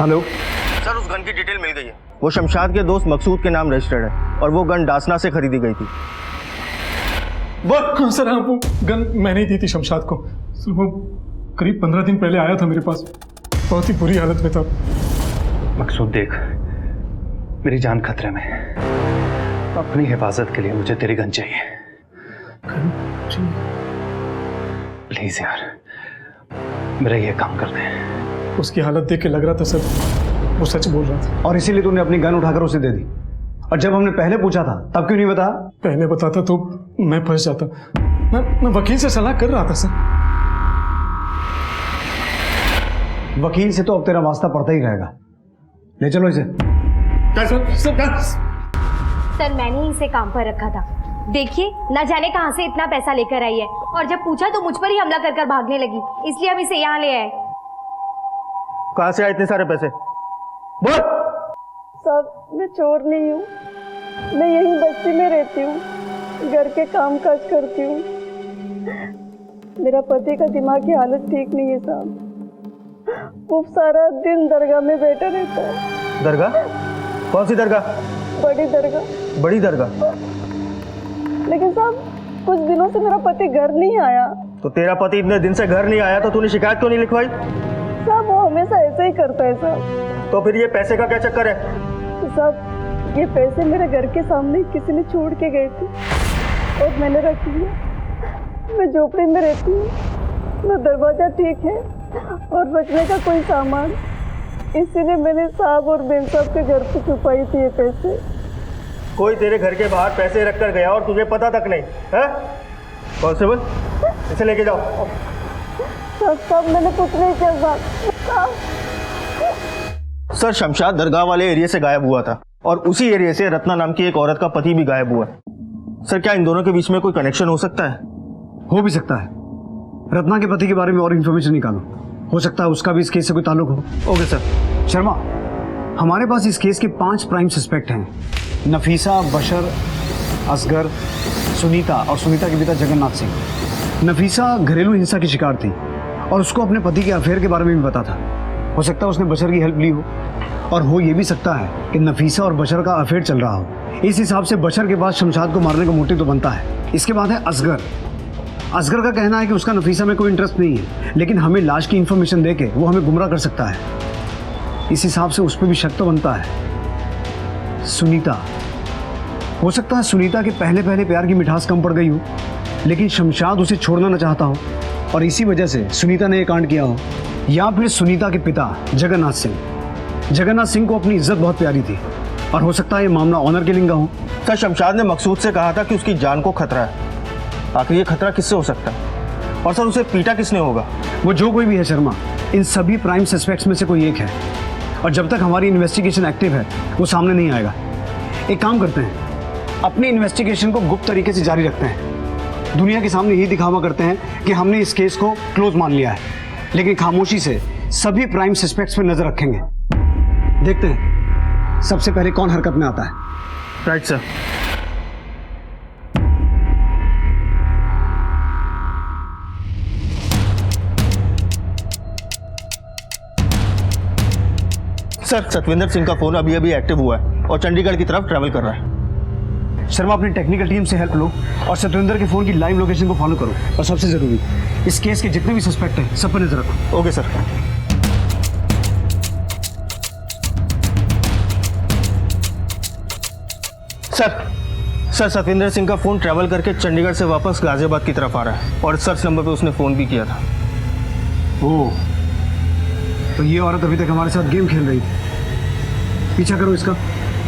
हेलो सर, उस गन की डिटेल मिल गई है। वो शमशाद के दोस्त मकसूद के नाम रजिस्टर्ड है, और वो गन डासना से खरीदी गई थी। हाँ सर, हाँ वो गन मैंने ही दी थी शमशाद को। सर वो करीब 15 दिन पहले आया था मेरे पास, बहुत ही बुरी हालत में था। मकसूद देख, मेरी जान खतरे में, अपनी हिफाजत के लिए मुझे तेरी गन चाहिए। प्लीज यार, मेरा ये काम कर दे। उसकी हालत देख के लग रहा था सर वो सच बोल रहा था। और इसीलिए तूने अपनी गन उठाकर उसे दे दी, और जब हमने पहले पूछा था तब क्यों नहीं बताया? पहले बताता तो मैं फंस जाता। मैं वकील से सलाह कर रहा था सर। वकील से तो अब तेरा वास्ता पड़ता ही रहेगा। ले चलो इसे। सर मैंने ही इसे काम पर रखा था। देखिए न जाने कहां से इतना पैसा लेकर आई है, और जब पूछा तो मुझ पर ही हमला कर भागने लगी, इसलिए हम इसे यहाँ ले आए। कहां से आए इतने सारे पैसे? बोल। साहब, मैं चोर नहीं हूँ, मैं यहीं बस्ती में रहती हूँ, घर के काम काज करती हूँ। मेरा पति का दिमाग की हालत ठीक नहीं है साहब, वो सारा दिन दरगाह में बैठा रहता है। दरगाह? कौन सी दरगाह? बड़ी दरगाह। बड़ी दरगाह? लेकिन साहब कुछ दिनों से मेरा पति घर नहीं आया। तो तेरा पति इतने दिन से घर नहीं आया तो तूने शिकायत क्यों नहीं लिखवाई? साहब वो हमेशा ऐसा ही करता है साहब। तो फिर ये पैसे का क्या चक्कर है? साहब ये पैसे मेरे घर के सामने किसी ने छोड़ के गए थे, और मैंने रख लिया। मैं झोपड़ी में रहती हूँ, न दरवाजा ठीक है और बचने का कोई सामान, इसीलिए मैंने साहब और बेन साहब के घर पे छुपाई थी ये पैसे। कोई तेरे घर के बाहर पैसे रख कर गया और तुझे पता तक नहीं है? कांस्टेबल, इसे लेके जाओ। साहब मैंने कुछ नहीं किया। सर शमशाद दरगाह वाले एरिया से गायब हुआ था, और उसी एरिया से रत्ना नाम की एक औरत का पति भी गायब हुआ। सर क्या इन दोनों के बीच में कोई कनेक्शन हो सकता है? हो भी सकता है। रत्ना के पति के बारे में और इन्फॉर्मेशन निकालो, हो सकता है उसका भी इस केस से कोई ताल्लुक हो। Okay sir. शर्मा, हमारे पास इस केस के 5 प्राइम सस्पेक्ट हैं। नफीसा, बशर, असगर, सुनीता और सुनीता के पिता जगन्नाथ सिंह। नफीसा घरेलू हिंसा की शिकार थी, और उसको अपने पति के अफेयर के बारे में भी पता था। हो सकता है उसने बशर की हेल्प ली हो, और हो ये भी सकता है कि नफीसा और बशर का अफेयर चल रहा हो, इस हिसाब से बशर के बाद शमशाद को मारने का मोटिव तो बनता है। इसके बाद है असगर। असगर का कहना है कि उसका नफीसा में कोई इंटरेस्ट नहीं है, लेकिन हमें लाश की इंफॉर्मेशन देके वो हमें गुमराह कर सकता है। इस हिसाब से उस पर भी शक तो बनता है। सुनीता, हो सकता है सुनीता के पहले पहले प्यार की मिठास कम पड़ गई हो, लेकिन शमशाद उसे छोड़ना न चाहता हो और इसी वजह से सुनीता ने ये कांड किया हो। या फिर सुनीता के पिता जगन्नाथ सिंह को अपनी इज्जत बहुत प्यारी थी और हो सकता है ये मामला ऑनर किलिंग का हो। सर, शमशाद ने मकसूद से कहा था कि उसकी जान को खतरा है। आखिर ये खतरा किससे हो सकता है? और सर, उसे पीटा किसने होगा? वो जो कोई भी है शर्मा, इन सभी प्राइम सस्पेक्ट्स में से कोई एक है और जब तक हमारी इन्वेस्टिगेशन एक्टिव है वो सामने नहीं आएगा। एक काम करते हैं, अपनी इन्वेस्टिगेशन को गुप्त तरीके से जारी रखते हैं। दुनिया के सामने यही दिखावा करते हैं कि हमने इस केस को क्लोज मान लिया है, लेकिन खामोशी से सभी प्राइम सस्पेक्ट्स पर नजर रखेंगे। देखते हैं सबसे पहले कौन हरकत में आता है। Right sir. Sir, Satwinder Singh का फोन अभी अभी एक्टिव हुआ है और चंडीगढ़ की तरफ ट्रैवल कर रहा है। शर्मा, अपनी टेक्निकल टीम से हेल्प लो और सतविंदर के फोन की लाइव लोकेशन को फॉलो करो और सबसे जरूरी, इस केस के जितने भी सस्पेक्ट हैं सब पर नजर रखो। Okay sir. Sir, Satwinder Singh का फोन ट्रैवल करके चंडीगढ़ से वापस गाजियाबाद की तरफ आ रहा है और सर्च नंबर पे उसने फोन भी किया था। ओह, तो ये औरत अभी तक हमारे साथ गेम खेल रही थी। पीछा करो इसका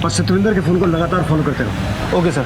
और सतविंदर के फोन को लगातार फॉलो करते रहो। Okay sir.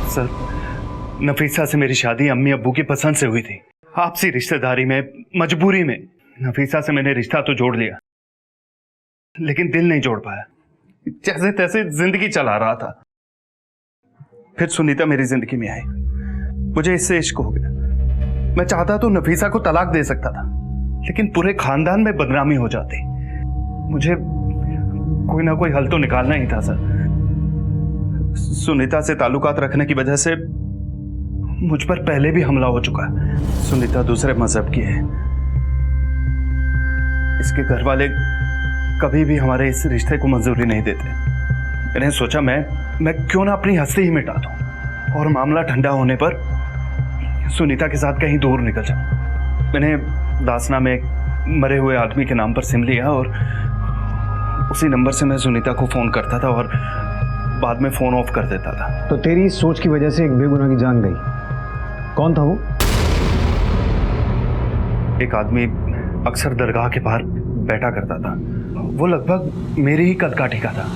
सर, नफीसा से मेरी शादी अम्मी अब्बू की पसंद से हुई थी। आपसी रिश्तेदारी में, मजबूरी में नफीसा से मैंने रिश्ता तो जोड़ लिया, लेकिन दिल नहीं जोड़ पाया। जैसे तैसे जिंदगी चला रहा था। फिर सुनीता मेरी जिंदगी में आई, मुझे इससे इश्क हो गया। मैं चाहता तो नफीसा को तलाक दे सकता था, लेकिन पूरे खानदान में बदनामी हो जाती। मुझे कोई ना कोई हल तो निकालना ही था सर। सुनीता से ताल्लुकात रखने की वजह से मुझ पर पहले भी हमला हो चुका है। सुनीता दूसरे मजहब की है। इसके घर वाले कभी भी हमारे इस रिश्ते को मंजूरी नहीं देते। मैंने सोचा मैं क्यों ना अपनी हस्ती ही मिटा दूं और मामला ठंडा होने पर सुनीता के साथ कहीं दूर निकल जाऊं। मैंने दासना में एक मरे हुए आदमी के नाम पर सिम लिया और उसी नंबर से मैं सुनीता को फोन करता था और बाद में फोन ऑफ कर देता था। तो तेरी इस सोच की वजह से एक बेगुनाह की जान गई। कौन था वो? एक आदमी अक्सर दरगाह के बाहर बैठा करता था। वो लगभग मेरे ही कद काठी का था।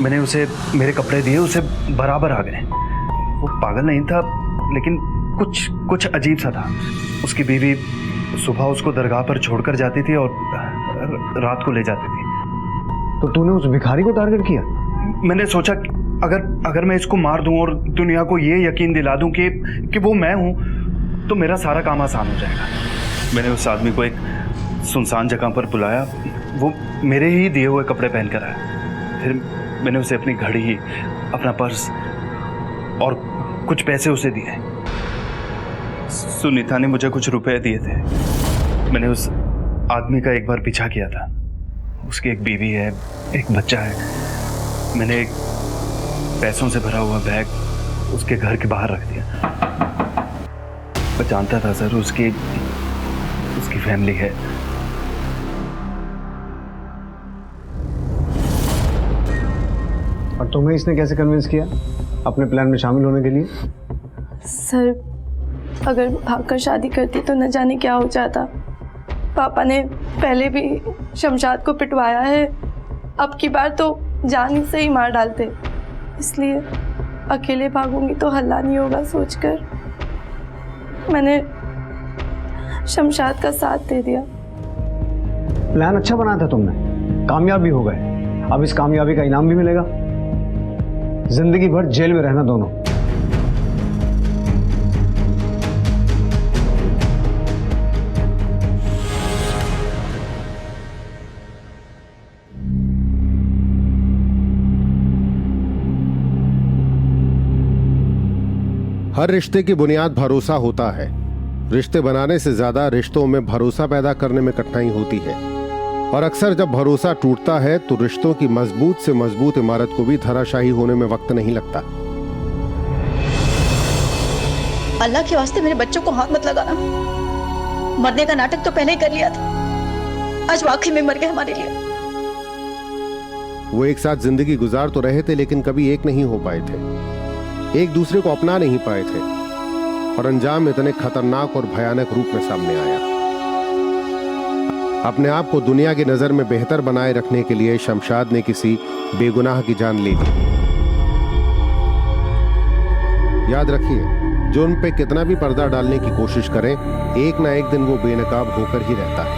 मैंने उसे मेरे कपड़े दिए, उसे बराबर आ गए। वो पागल नहीं था, लेकिन कुछ अजीब सा था। उसकी बीवी सुबह उसको दरगाह पर छोड़कर जाती थी और रात को ले जाती थी। तो तूने उस भिखारी को टारगेट किया? मैंने सोचा अगर मैं इसको मार दूं और दुनिया को ये यकीन दिला दूं कि वो मैं हूं, तो मेरा सारा काम आसान हो जाएगा। मैंने उस आदमी को एक सुनसान जगह पर बुलाया। वो मेरे ही दिए हुए कपड़े पहन कर आया। फिर मैंने उसे अपनी घड़ी, अपना पर्स और कुछ पैसे उसे दिए। सुनीता ने मुझे कुछ रुपए दिए थे। मैंने उस आदमी का एक बार पीछा किया था। उसकी एक बीवी है, एक बच्चा है। मैंने एक पैसों से भरा हुआ बैग उसके घर के बाहर रख दिया। मैं जानता था सर उसकी फैमिली है। और तुम्हें इसने कैसे कन्विंस किया अपने प्लान में शामिल होने के लिए? सर, अगर भागकर शादी करती तो न जाने क्या हो जाता। पापा ने पहले भी शमशाद को पिटवाया है, अब की बार तो जान से ही मार डालते। इसलिए अकेले भागूंगी तो हल्ला नहीं होगा सोचकर मैंने शमशाद का साथ दे दिया। प्लान अच्छा बनाया था तुमने, कामयाब भी हो गए। अब इस कामयाबी का इनाम भी मिलेगा, जिंदगी भर जेल में रहना दोनों। हर रिश्ते की बुनियाद भरोसा होता है। रिश्ते बनाने से ज्यादा रिश्तों में भरोसा पैदा करने में कठिनाई होती है, और अक्सर जब भरोसा टूटता है तो रिश्तों की मजबूत से मजबूत इमारत को भी धराशायी होने में वक्त नहीं लगता। अल्लाह के वास्ते मेरे बच्चों को हाथ मत लगाना। मरने का नाटक तो पहले ही कर लिया था, आज वाकई में मर गए हमारे लिए। वो एक साथ जिंदगी गुजार तो रहे थे, लेकिन कभी एक नहीं हो पाए थे, एक दूसरे को अपना नहीं पाए थे, और अंजाम इतने खतरनाक और भयानक रूप में सामने आया। अपने आप को दुनिया की नजर में बेहतर बनाए रखने के लिए शमशाद ने किसी बेगुनाह की जान ले ली। याद रखिए, जो उन पे कितना भी पर्दा डालने की कोशिश करें, एक ना एक दिन वो बेनकाब होकर ही रहता है।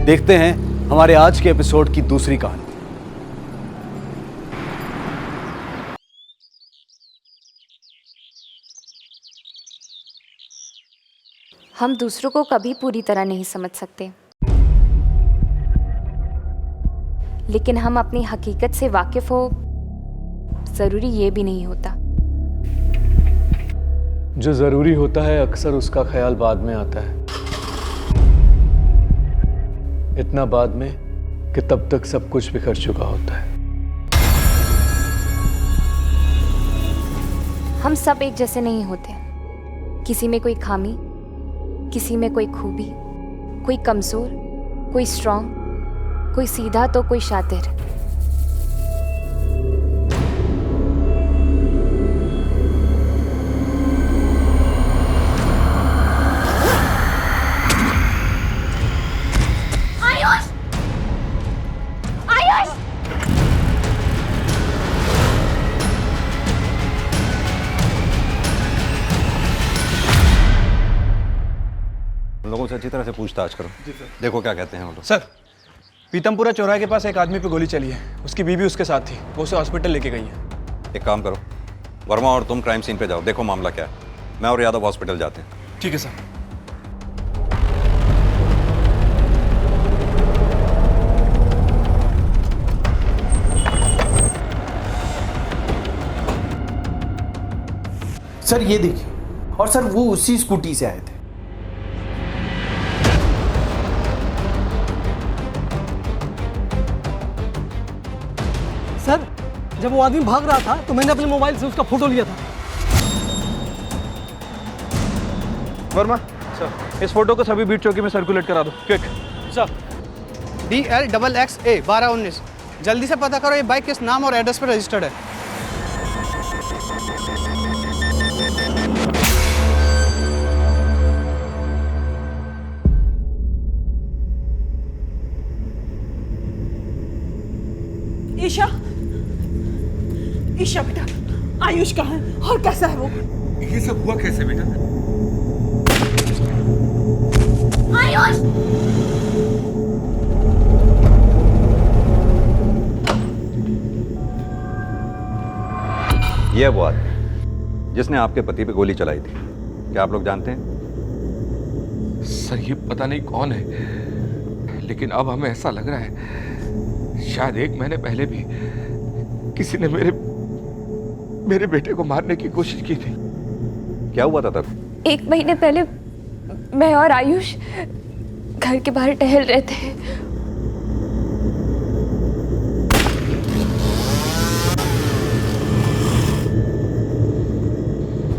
देखते हैं हमारे आज के एपिसोड की दूसरी कहानी। हम दूसरों को कभी पूरी तरह नहीं समझ सकते, लेकिन हम अपनी हकीकत से वाकिफ हो जरूरी ये भी नहीं होता। जो जरूरी होता है अक्सर उसका ख्याल बाद में आता है, इतना बाद में कि तब तक सब कुछ बिखर चुका होता है। हम सब एक जैसे नहीं होते, किसी में कोई खामी, किसी में कोई खूबी, कोई कमजोर, कोई स्ट्रांग, कोई सीधा तो कोई शातिर। आयुष! आयुष! लोगों से अच्छी तरह से पूछताछ करो। देखो क्या कहते हैं वो लोग। सर, पीतमपुरा चौराहे के पास एक आदमी पे गोली चली है, उसकी बीवी उसके साथ थी, वो उसे हॉस्पिटल लेके गई है। एक काम करो, वर्मा और तुम क्राइम सीन पे जाओ, देखो मामला क्या है। मैं और यादव हॉस्पिटल जाते हैं। ठीक है सर। सर ये देखिए, और सर वो उसी स्कूटी से आए थे। सर, जब वो आदमी भाग रहा था तो मैंने अपने मोबाइल से उसका फोटो लिया था। वर्मा सर, इस फोटो को सभी बीट चौकी में सर्कुलेट करा दो, quick. Sir, DL XX A 1219, जल्दी से पता करो ये बाइक किस नाम और एड्रेस पर रजिस्टर्ड है। ईशा, ईशा बेटा, आयुष कहाँ है और कैसा है वो? ये सब हुआ कैसे बेटा? आयुष! ये वो आदमी जिसने आपके पति पे गोली चलाई थी, क्या आप लोग जानते हैं? सर सर ये पता नहीं कौन है, लेकिन अब हमें ऐसा लग रहा है शायद 1 महीने पहले भी किसी ने मेरे बेटे को मारने की कोशिश की थी। क्या हुआ था तब? 1 महीने पहले मैं और आयुष घर के बाहर टहल रहे थे।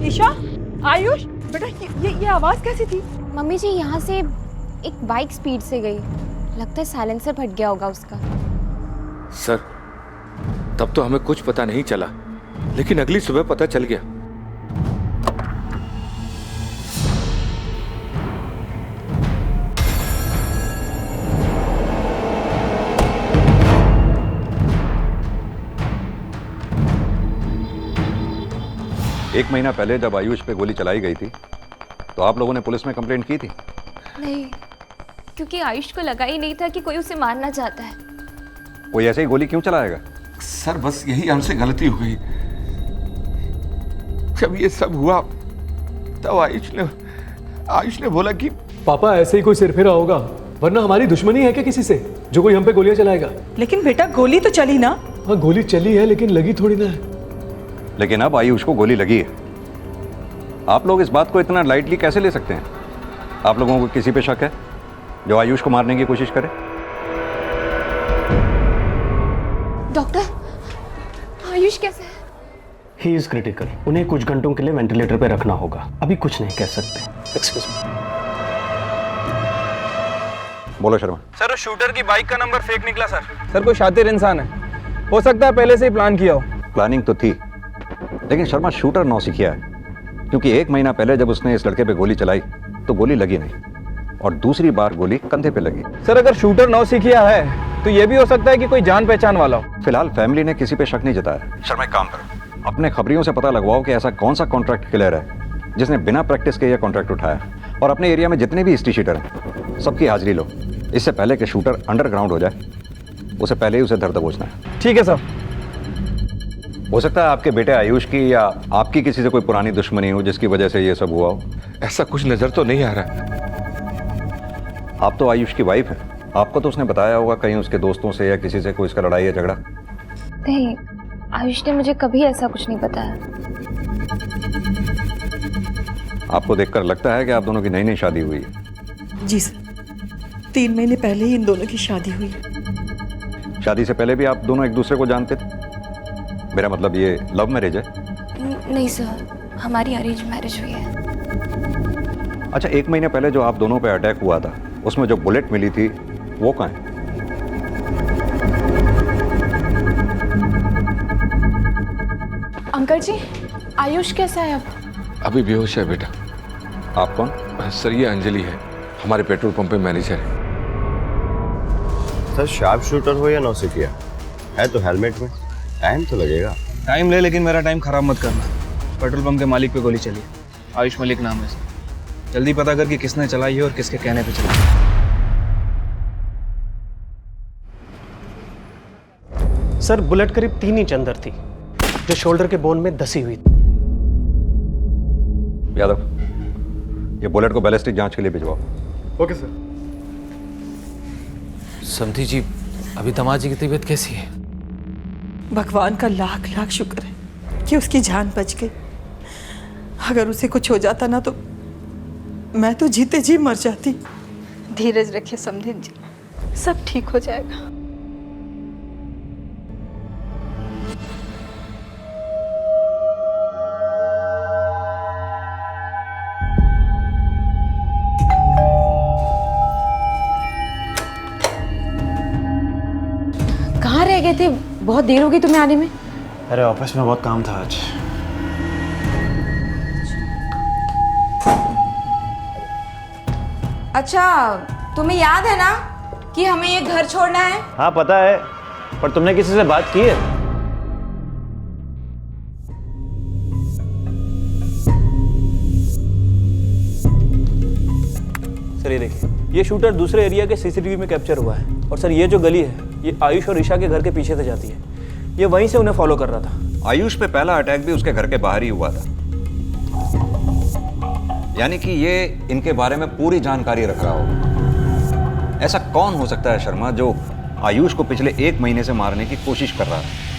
ईशा, आयुष, बेटा ये आवाज कैसी थी? मम्मी जी यहाँ से एक बाइक स्पीड से गई, लगता है साइलेंसर फट गया होगा उसका। सर तब तो हमें कुछ पता नहीं चला, लेकिन अगली सुबह पता चल गया। एक महीना पहले जब आयुष पे गोली चलाई गई थी तो आप लोगों ने पुलिस में कंप्लेंट की थी? नहीं, क्योंकि आयुष को लगा ही नहीं था कि कोई उसे मारना चाहता है। कोई ऐसे ही गोली क्यों चलाएगा? सर बस यही हमसे गलती हो गई। जब ये सब हुआ तब आयुष ने बोला कि पापा ऐसे ही कोई सिरफिरा होगा, वरना हमारी दुश्मनी है क्या किसी से जो कोई हम पे गोलियां चलाएगा? लेकिन बेटा गोली तो चली ना। हाँ गोली चली है, लेकिन लगी थोड़ी ना है। लेकिन अब आयुष को गोली लगी है। आप लोग इस बात को इतना लाइटली कैसे ले सकते हैं? आप लोगों को किसी पे शक है जो आयुष को मारने की कोशिश करे? डॉक्टर, आयुष कैसे है? He is critical. उन्हें कुछ घंटों के लिए वेंटिलेटर पे रखना होगा। अभी कुछ नहीं कह सकते। Excuse me. बोलो शर्मा। सर वो शूटर की बाइक का नंबर फेक निकला सर। सर कोई शातिर इंसान है, हो सकता है पहले से ही प्लान किया हो। प्लानिंग तो थी, लेकिन शर्मा शूटर नौसिखिया है, क्योंकि 1 महीना पहले जब उसने इस लड़के पे गोली चलाई तो गोली लगी नहीं, और दूसरी बार गोली कंधे पे लगी। सर अगर शूटर नौसिखिया है तो ये भी हो सकता है कि कोई जान पहचान वाला हो। फिलहाल फैमिली ने किसी पे शक नहीं जताया। शर्मा एक काम करो, अपने खबरियों से पता लगवाओ कि ऐसा कौन सा कॉन्ट्रैक्ट किलर है जिसने बिना प्रैक्टिस के यह कॉन्ट्रैक्ट उठाया, और अपने एरिया में जितने भी हिस्ट्री शीटर हैं सबकी हाजिरी लो। इससे पहले कि शूटर अंडरग्राउंड हो जाए, उसे पहले ही उसे धर दबोचना है। ठीक है सर। हो सकता है आपके बेटे आयुष की या आपकी किसी से कोई पुरानी दुश्मनी हो जिसकी वजह से ये सब हुआ हो। ऐसा कुछ नजर तो नहीं आ रहा। आप तो आयुष की वाइफ है, आपको तो उसने बताया होगा कहीं उसके दोस्तों से या किसी से कोई इसका लड़ाई या झगड़ा? नहीं, आयुष ने मुझे कभी ऐसा कुछ नहीं बताया। आपको देखकर लगता है कि आप दोनों की नई शादी हुई है? जी सर, 3 महीने पहले ही इन दोनों की शादी हुई है। शादी से पहले भी आप दोनों एक दूसरे को जानते थे? मेरा मतलब ये लव मैरिज है? नहीं सर, हमारी अरेंज मैरिज हुई है। अच्छा, 1 महीने पहले जो आप दोनों पे अटैक हुआ था उसमें जो बुलेट मिली थी वो कहाँ है? अंकल जी, आयुष कैसा है अब? अभी बेहोश है बेटा। आप कौन? सर ये अंजलि है, हमारे पेट्रोल पंप पे मैनेजर है। सर शार्प शूटर हो या नौसिखिया है तो हेलमेट में टाइम तो लगेगा। टाइम ले, लेकिन मेरा टाइम खराब मत करना। पेट्रोल पंप के मालिक पे गोली चली है, आयुष मलिक नाम है। जल्दी पता कर कि किसने चलाई है और किसके कहने पे चलाई है। सर बुलेट करीब 3 इंच अंदर थी, जो शोल्डर के बोन में धसी हुई थी। यादव, ये बुलेट को बैलिस्टिक जांच के लिए भिजवाओ। Okay sir. समधी जी, अभी दामाद जी की तबीयत कैसी है? भगवान का लाख लाख शुक्र है कि उसकी जान बच गई। अगर उसे कुछ हो जाता ना तो मैं तो जीते जी मर जाती। धीरज रखिए समधिन जी, सब ठीक हो जाएगा। कहाँ रह गए थे? बहुत देर हो गई तुम्हें आने में। अरे ऑफिस में बहुत काम था आज। अच्छा, तुम्हें याद है ना कि हमें ये घर छोड़ना है? हाँ पता है, पर तुमने किसी से बात की है? सर ये देखिए, ये शूटर दूसरे एरिया के सीसीटीवी में कैप्चर हुआ है। और सर ये जो गली है ये आयुष और ईशा के घर के पीछे से जाती है। ये वहीं से उन्हें फॉलो कर रहा था। आयुष पे पहला अटैक भी उसके घर के बाहर ही हुआ था। यानी कि ये इनके बारे में पूरी जानकारी रख रहा होगा। ऐसा कौन हो सकता है शर्मा जो आयुष को पिछले 1 महीने से मारने की कोशिश कर रहा है?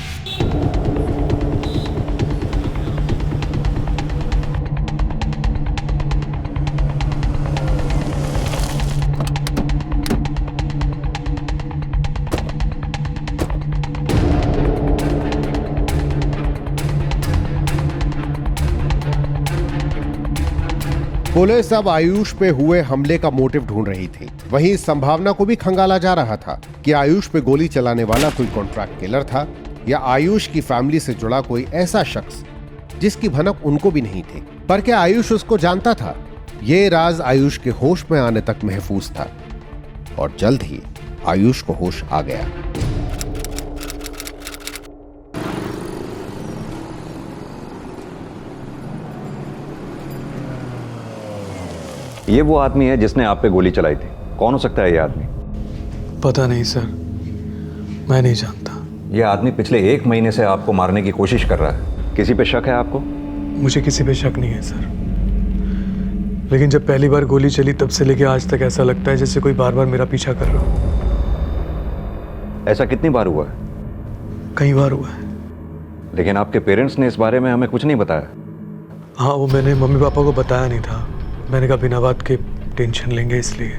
पुलिस अब आयुष पे हुए हमले का मोटिव ढूंढ रही थी। वहीं इस संभावना को भी खंगाला जा रहा था कि आयुष पे गोली चलाने वाला कोई कॉन्ट्रैक्ट किलर था या आयुष की फैमिली से जुड़ा कोई ऐसा शख्स जिसकी भनक उनको भी नहीं थी। पर क्या आयुष उसको जानता था? ये राज आयुष के होश में आने तक महफूज था और जल्द ही आयुष को होश आ गया। ये वो आदमी है जिसने आप पे गोली चलाई थी। कौन हो सकता है ये आदमी? पता नहीं सर, मैं नहीं जानता। ये आदमी पिछले 1 महीने से आपको मारने की कोशिश कर रहा है। किसी पे शक है आपको? मुझे किसी पे शक नहीं है सर, लेकिन जब पहली बार गोली चली तब से लेके आज तक ऐसा लगता है जैसे कोई बार बार मेरा पीछा कर रहा हो। ऐसा कितनी बार हुआ है? कई बार हुआ है। लेकिन आपके पेरेंट्स ने इस बारे में हमें कुछ नहीं बताया। हाँ, वो मैंने मम्मी पापा को बताया नहीं था। मैंने कहा बिना बात के टेंशन लेंगे इसलिए।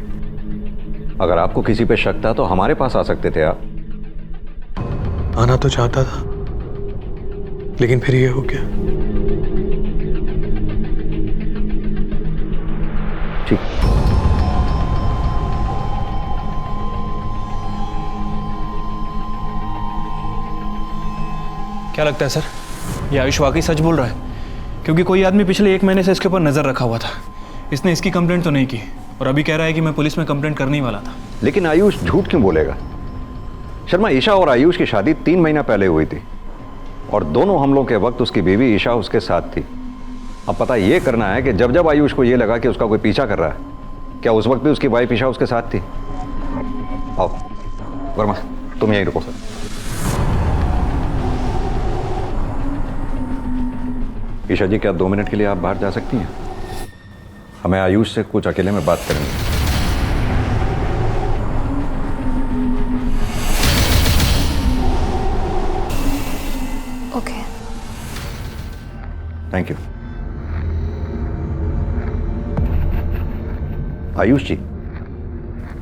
अगर आपको किसी पे शक था तो हमारे पास आ सकते थे आप। आना तो चाहता था, लेकिन फिर ये हो गया। ठीक। क्या लगता है सर, ये आयुष वाकई सच बोल रहा है? क्योंकि कोई आदमी पिछले 1 महीने से इसके ऊपर नजर रखा हुआ था। इसने इसकी कंप्लेंट तो नहीं की और अभी कह रहा है कि मैं पुलिस में कंप्लेंट करने ही वाला था। लेकिन आयुष झूठ क्यों बोलेगा? शर्मा, ईशा और आयुष की शादी 3 महीना पहले हुई थी और दोनों हमलों के वक्त उसकी बीवी ईशा उसके साथ थी। अब पता ये करना है कि जब जब आयुष को ये लगा कि उसका कोई पीछा कर रहा है, क्या उस वक्त भी उसकी वाइफ ईशा उसके साथ थी? आओ वर्मा, तुम यहीं रुको सर। ईशा जी, क्या 2 मिनट के लिए आप बाहर जा सकती हैं? हमें आयुष से कुछ अकेले में बात करनी है। Okay. Thank you. Ayush ji,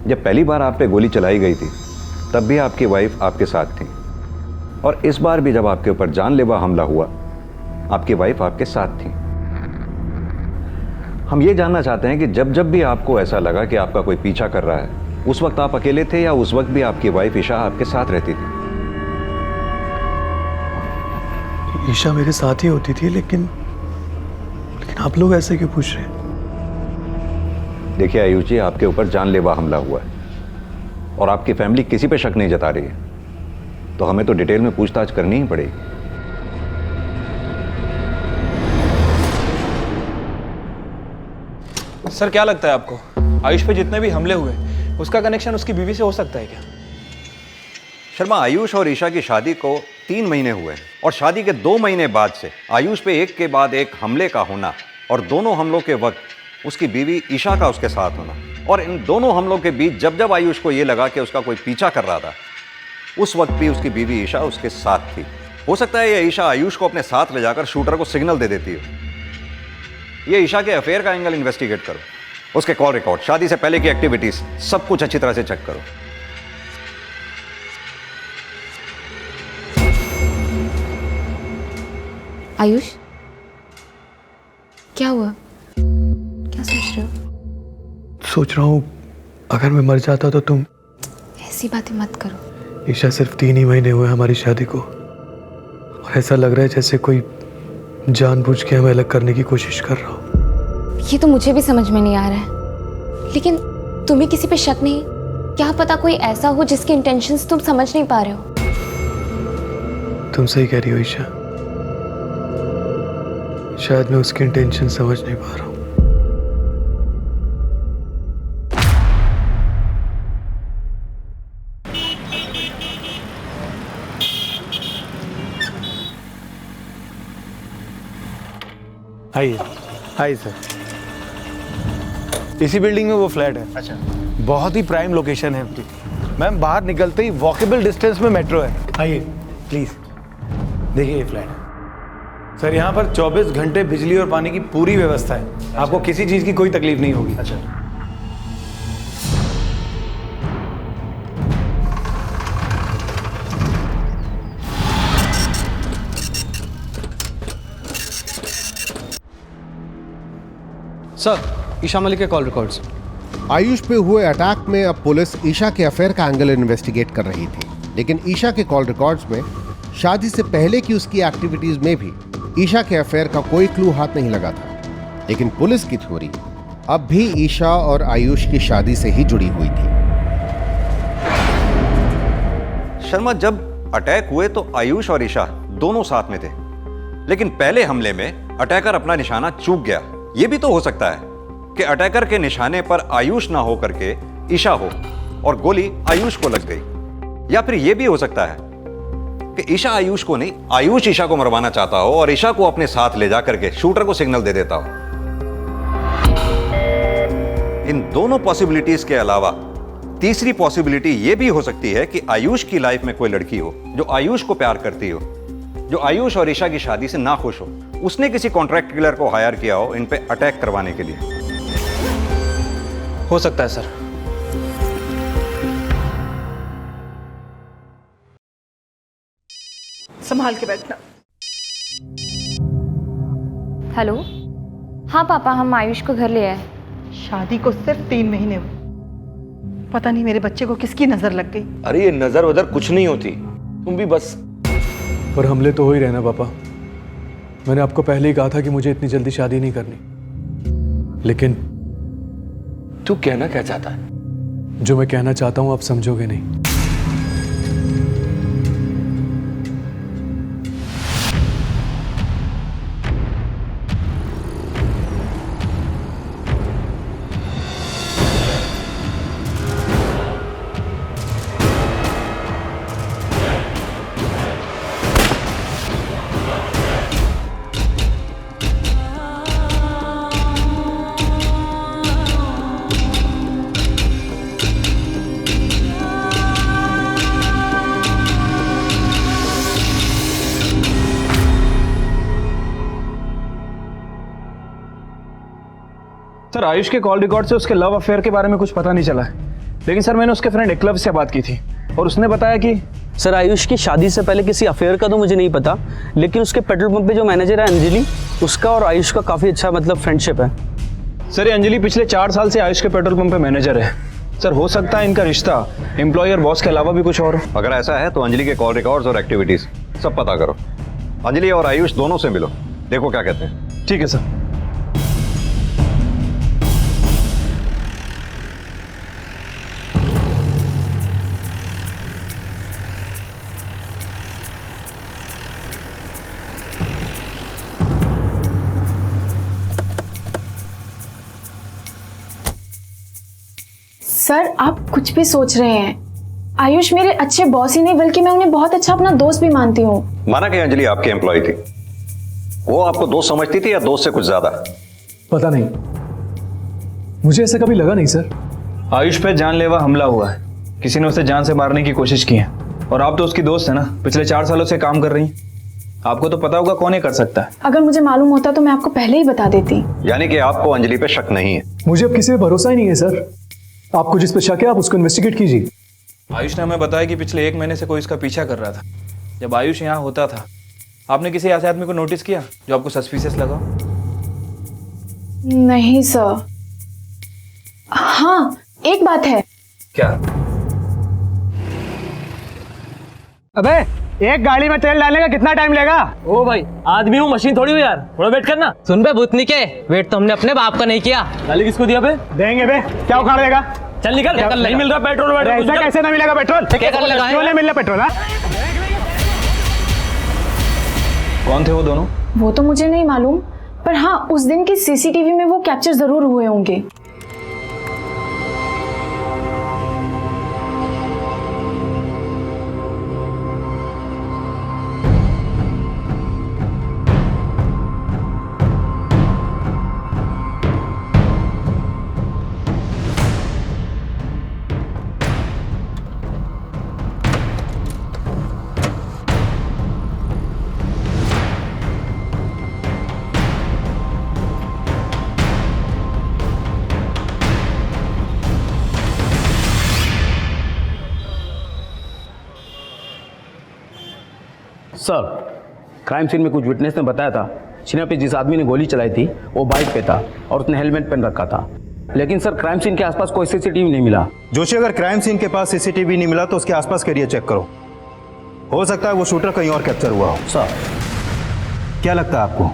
जब पहली बार आप पे गोली चलाई गई थी तब भी आपकी वाइफ आपके साथ थी और इस बार भी जब आपके ऊपर जानलेवा हमला हुआ आपकी वाइफ आपके साथ थी। हम ये जानना चाहते हैं कि जब जब भी आपको ऐसा लगा कि आपका कोई पीछा कर रहा है, उस वक्त आप अकेले थे या उस वक्त भी आपकी वाइफ ईशा आपके साथ रहती थी? ईशा मेरे साथ ही होती थी, लेकिन आप लोग ऐसे क्यों पूछ रहे हैं? देखिए आयुष जी, आपके ऊपर जानलेवा हमला हुआ है और आपकी फैमिली किसी पे शक नहीं जता रही है, तो हमें तो डिटेल में पूछताछ करनी ही पड़ेगी। सर, क्या लगता है आपको, आयुष पे जितने भी हमले हुए उसका कनेक्शन उसकी बीवी से हो सकता है क्या? शर्मा, आयुष और ईशा की शादी को 3 महीने हुए हैं और शादी के 2 महीने बाद से आयुष पे एक के बाद एक हमले का होना और दोनों हमलों के वक्त उसकी बीवी ईशा का उसके साथ होना, और इन दोनों हमलों के बीच जब जब आयुष को यह लगा कि उसका कोई पीछा कर रहा था, उस वक्त भी उसकी बीवी ईशा उसके साथ थी। हो सकता है ये ईशा आयुष को अपने साथ ले जाकर शूटर को सिग्नल दे देती हो। ये ईशा के अफेयर का एंगल इन्वेस्टिगेट करो, उसके कॉल रिकॉर्ड, शादी से पहले की एक्टिविटीज, सब कुछ अच्छी तरह से चेक करो। आयुष, क्या हुआ? क्या सोच रहे हो? सोच रहा हूँ अगर मैं मर जाता तो तुम। ऐसी बातें मत करो। ईशा, सिर्फ 3 ही महीने हुए हमारी शादी को और ऐसा लग रहा है जैसे कोई जानबूझ के हमें अलग करने की कोशिश कर रहा हो। ये तो मुझे भी समझ में नहीं आ रहा है, लेकिन तुम्हें किसी पे शक नहीं? क्या पता कोई ऐसा हो जिसके इंटेंशंस तुम समझ नहीं पा रहे हो। तुम सही कह रही हो ईशा, शायद मैं उसकी इंटेंशन समझ नहीं पा रहा हूँ। आइए, आइए सर। इसी बिल्डिंग में वो फ्लैट है। अच्छा। बहुत ही प्राइम लोकेशन है मैम, बाहर निकलते ही वॉकेबल डिस्टेंस में मेट्रो है। आइए प्लीज, देखिए ये फ्लैट है सर। यहाँ पर 24 घंटे बिजली और पानी की पूरी व्यवस्था है। आपको किसी चीज की कोई तकलीफ नहीं होगी। अच्छा। सर, ईशा मलिक के कॉल रिकॉर्ड्स। आयुष पे हुए अटैक में अब पुलिस ईशा के अफेयर का एंगल इन्वेस्टिगेट कर रही थी, लेकिन ईशा के कॉल रिकॉर्ड्स में शादी से पहले की उसकी एक्टिविटीज में भी ईशा के अफेयर का कोई क्लू हाथ नहीं लगा था। लेकिन पुलिस की थ्योरी अब भी ईशा और आयुष की शादी से ही जुड़ी हुई थी। शर्मा, जब अटैक हुए तो आयुष और ईशा दोनों साथ में थे, लेकिन पहले हमले में अटैकर अपना निशाना चूक गया। यह भी तो हो सकता है कि अटैकर के निशाने पर आयुष ना हो करके ईशा हो और गोली आयुष को लग गई। या फिर यह भी हो सकता है कि ईशा आयुष को नहीं, आयुष ईशा को मरवाना चाहता हो और ईशा को अपने साथ ले जाकर के शूटर को सिग्नल दे देता हो। इन दोनों पॉसिबिलिटीज के अलावा तीसरी पॉसिबिलिटी यह भी हो सकती है कि आयुष की लाइफ में कोई लड़की हो जो आयुष को प्यार करती हो, जो आयुष और ईशा की शादी से ना खुश हो। उसने किसी कॉन्ट्रैक्ट किलर को हायर किया हो इन पे अटैक करवाने के लिए। हो सकता है सर। संभाल के बैठना। हेलो। हाँ पापा, हम आयुष को घर ले आए। शादी को सिर्फ 3 महीने हुए, पता नहीं मेरे बच्चे को किसकी नजर लग गई। अरे ये नजर वजर कुछ नहीं होती, तुम भी बस। पर हमले तो हो ही रहे ना पापा। मैंने आपको पहले ही कहा था कि मुझे इतनी जल्दी शादी नहीं करनी। लेकिन तू कहना क्या चाहता है? जो मैं कहना चाहता हूं आप समझोगे नहीं। सर, आयुष के कॉल रिकॉर्ड से उसके लव अफेयर के बारे में कुछ पता नहीं चला है, लेकिन सर मैंने उसके फ्रेंड एकलव से बात की थी और उसने बताया कि सर आयुष की शादी से पहले किसी अफेयर का तो मुझे नहीं पता, लेकिन उसके पेट्रोल पंप पे जो मैनेजर है अंजलि, उसका और आयुष का काफ़ी अच्छा मतलब फ्रेंडशिप है। सर, ये अंजलि पिछले 4 साल से आयुष के पेट्रोल पंप पे मैनेजर है। सर, हो सकता है इनका रिश्ता एम्प्लॉयर बॉस के अलावा भी कुछ और हो। अगर ऐसा है तो अंजलि के कॉल रिकॉर्ड्स और एक्टिविटीज सब पता करो। अंजलि और आयुष दोनों से मिलो, देखो क्या कहते हैं। ठीक है सर। सर, आप कुछ भी सोच रहे हैं। आयुष मेरे अच्छे बॉस ही नहीं बल्कि मैं उन्हें बहुत अच्छा अपना दोस्त भी मानती हूँ। माना कि अंजलि आपकी एम्प्लॉय थी, वो आपको दोस्त समझती थी या दोस्त से कुछ ज्यादा? पता नहीं, मुझे ऐसा कभी लगा नहीं सर। आयुष पे जानलेवा हमला हुआ है, किसी ने उसे जान से मारने की कोशिश की है और आप तो उसकी दोस्त है ना, पिछले 4 सालों से काम कर रही हैं। आपको तो पता होगा कौन ये कर सकता है। अगर मुझे मालूम होता तो मैं आपको पहले ही बता देती। यानी कि आपको अंजलि पे शक नहीं है? मुझे अब किसी पे भरोसा ही नहीं है सर। आपको जिस पे शक है आप उसको इन्वेस्टिगेट कीजिए। आयुष ने हमें बताया कि पिछले 1 महीने से कोई इसका पीछा कर रहा था। जब आयुष यहाँ होता था, आपने किसी ऐसे आदमी को नोटिस किया जो आपको सस्पिशियस लगा? नहीं सर। हाँ, एक बात है। क्या? अबे, एक गाड़ी में तेल डालने का कितना टाइम लेगा? ओ भाई, आदमी हूँ मशीन थोड़ी हूँ यार, थोड़ा वेट करना। सुन बे भूतनी के, वेट तो हमने अपने बाप का नहीं किया। गाली किसको दिया बे? देंगे बे, क्या उखाड़ देगा? चल निकल, नहीं मिल रहा पेट्रोल। ऐसा कैसे नहीं मिलेगा पेट्रोल? क्यों नहीं मिल रहा पेट्रोल? कौन थे वो दोनों? वो तो मुझे नहीं मालूम, पर हाँ उस दिन की सीसीटीवी में वो कैप्चर जरूर हुए होंगे। सर, क्राइम सीन में कुछ विटनेस ने बताया था शीना पे जिस आदमी ने गोली चलाई थी वो बाइक पे था और उसने हेलमेट पहन रखा था। लेकिन सर क्राइम सीन के आसपास कोई सीसीटीवी नहीं मिला। जोशी, अगर क्राइम सीन के पास सीसीटीवी नहीं मिला तो उसके आसपास का एरिया चेक करो। हो सकता है वो शूटर कहीं और कैप्चर हुआ हो। सर, क्या लगता है आपको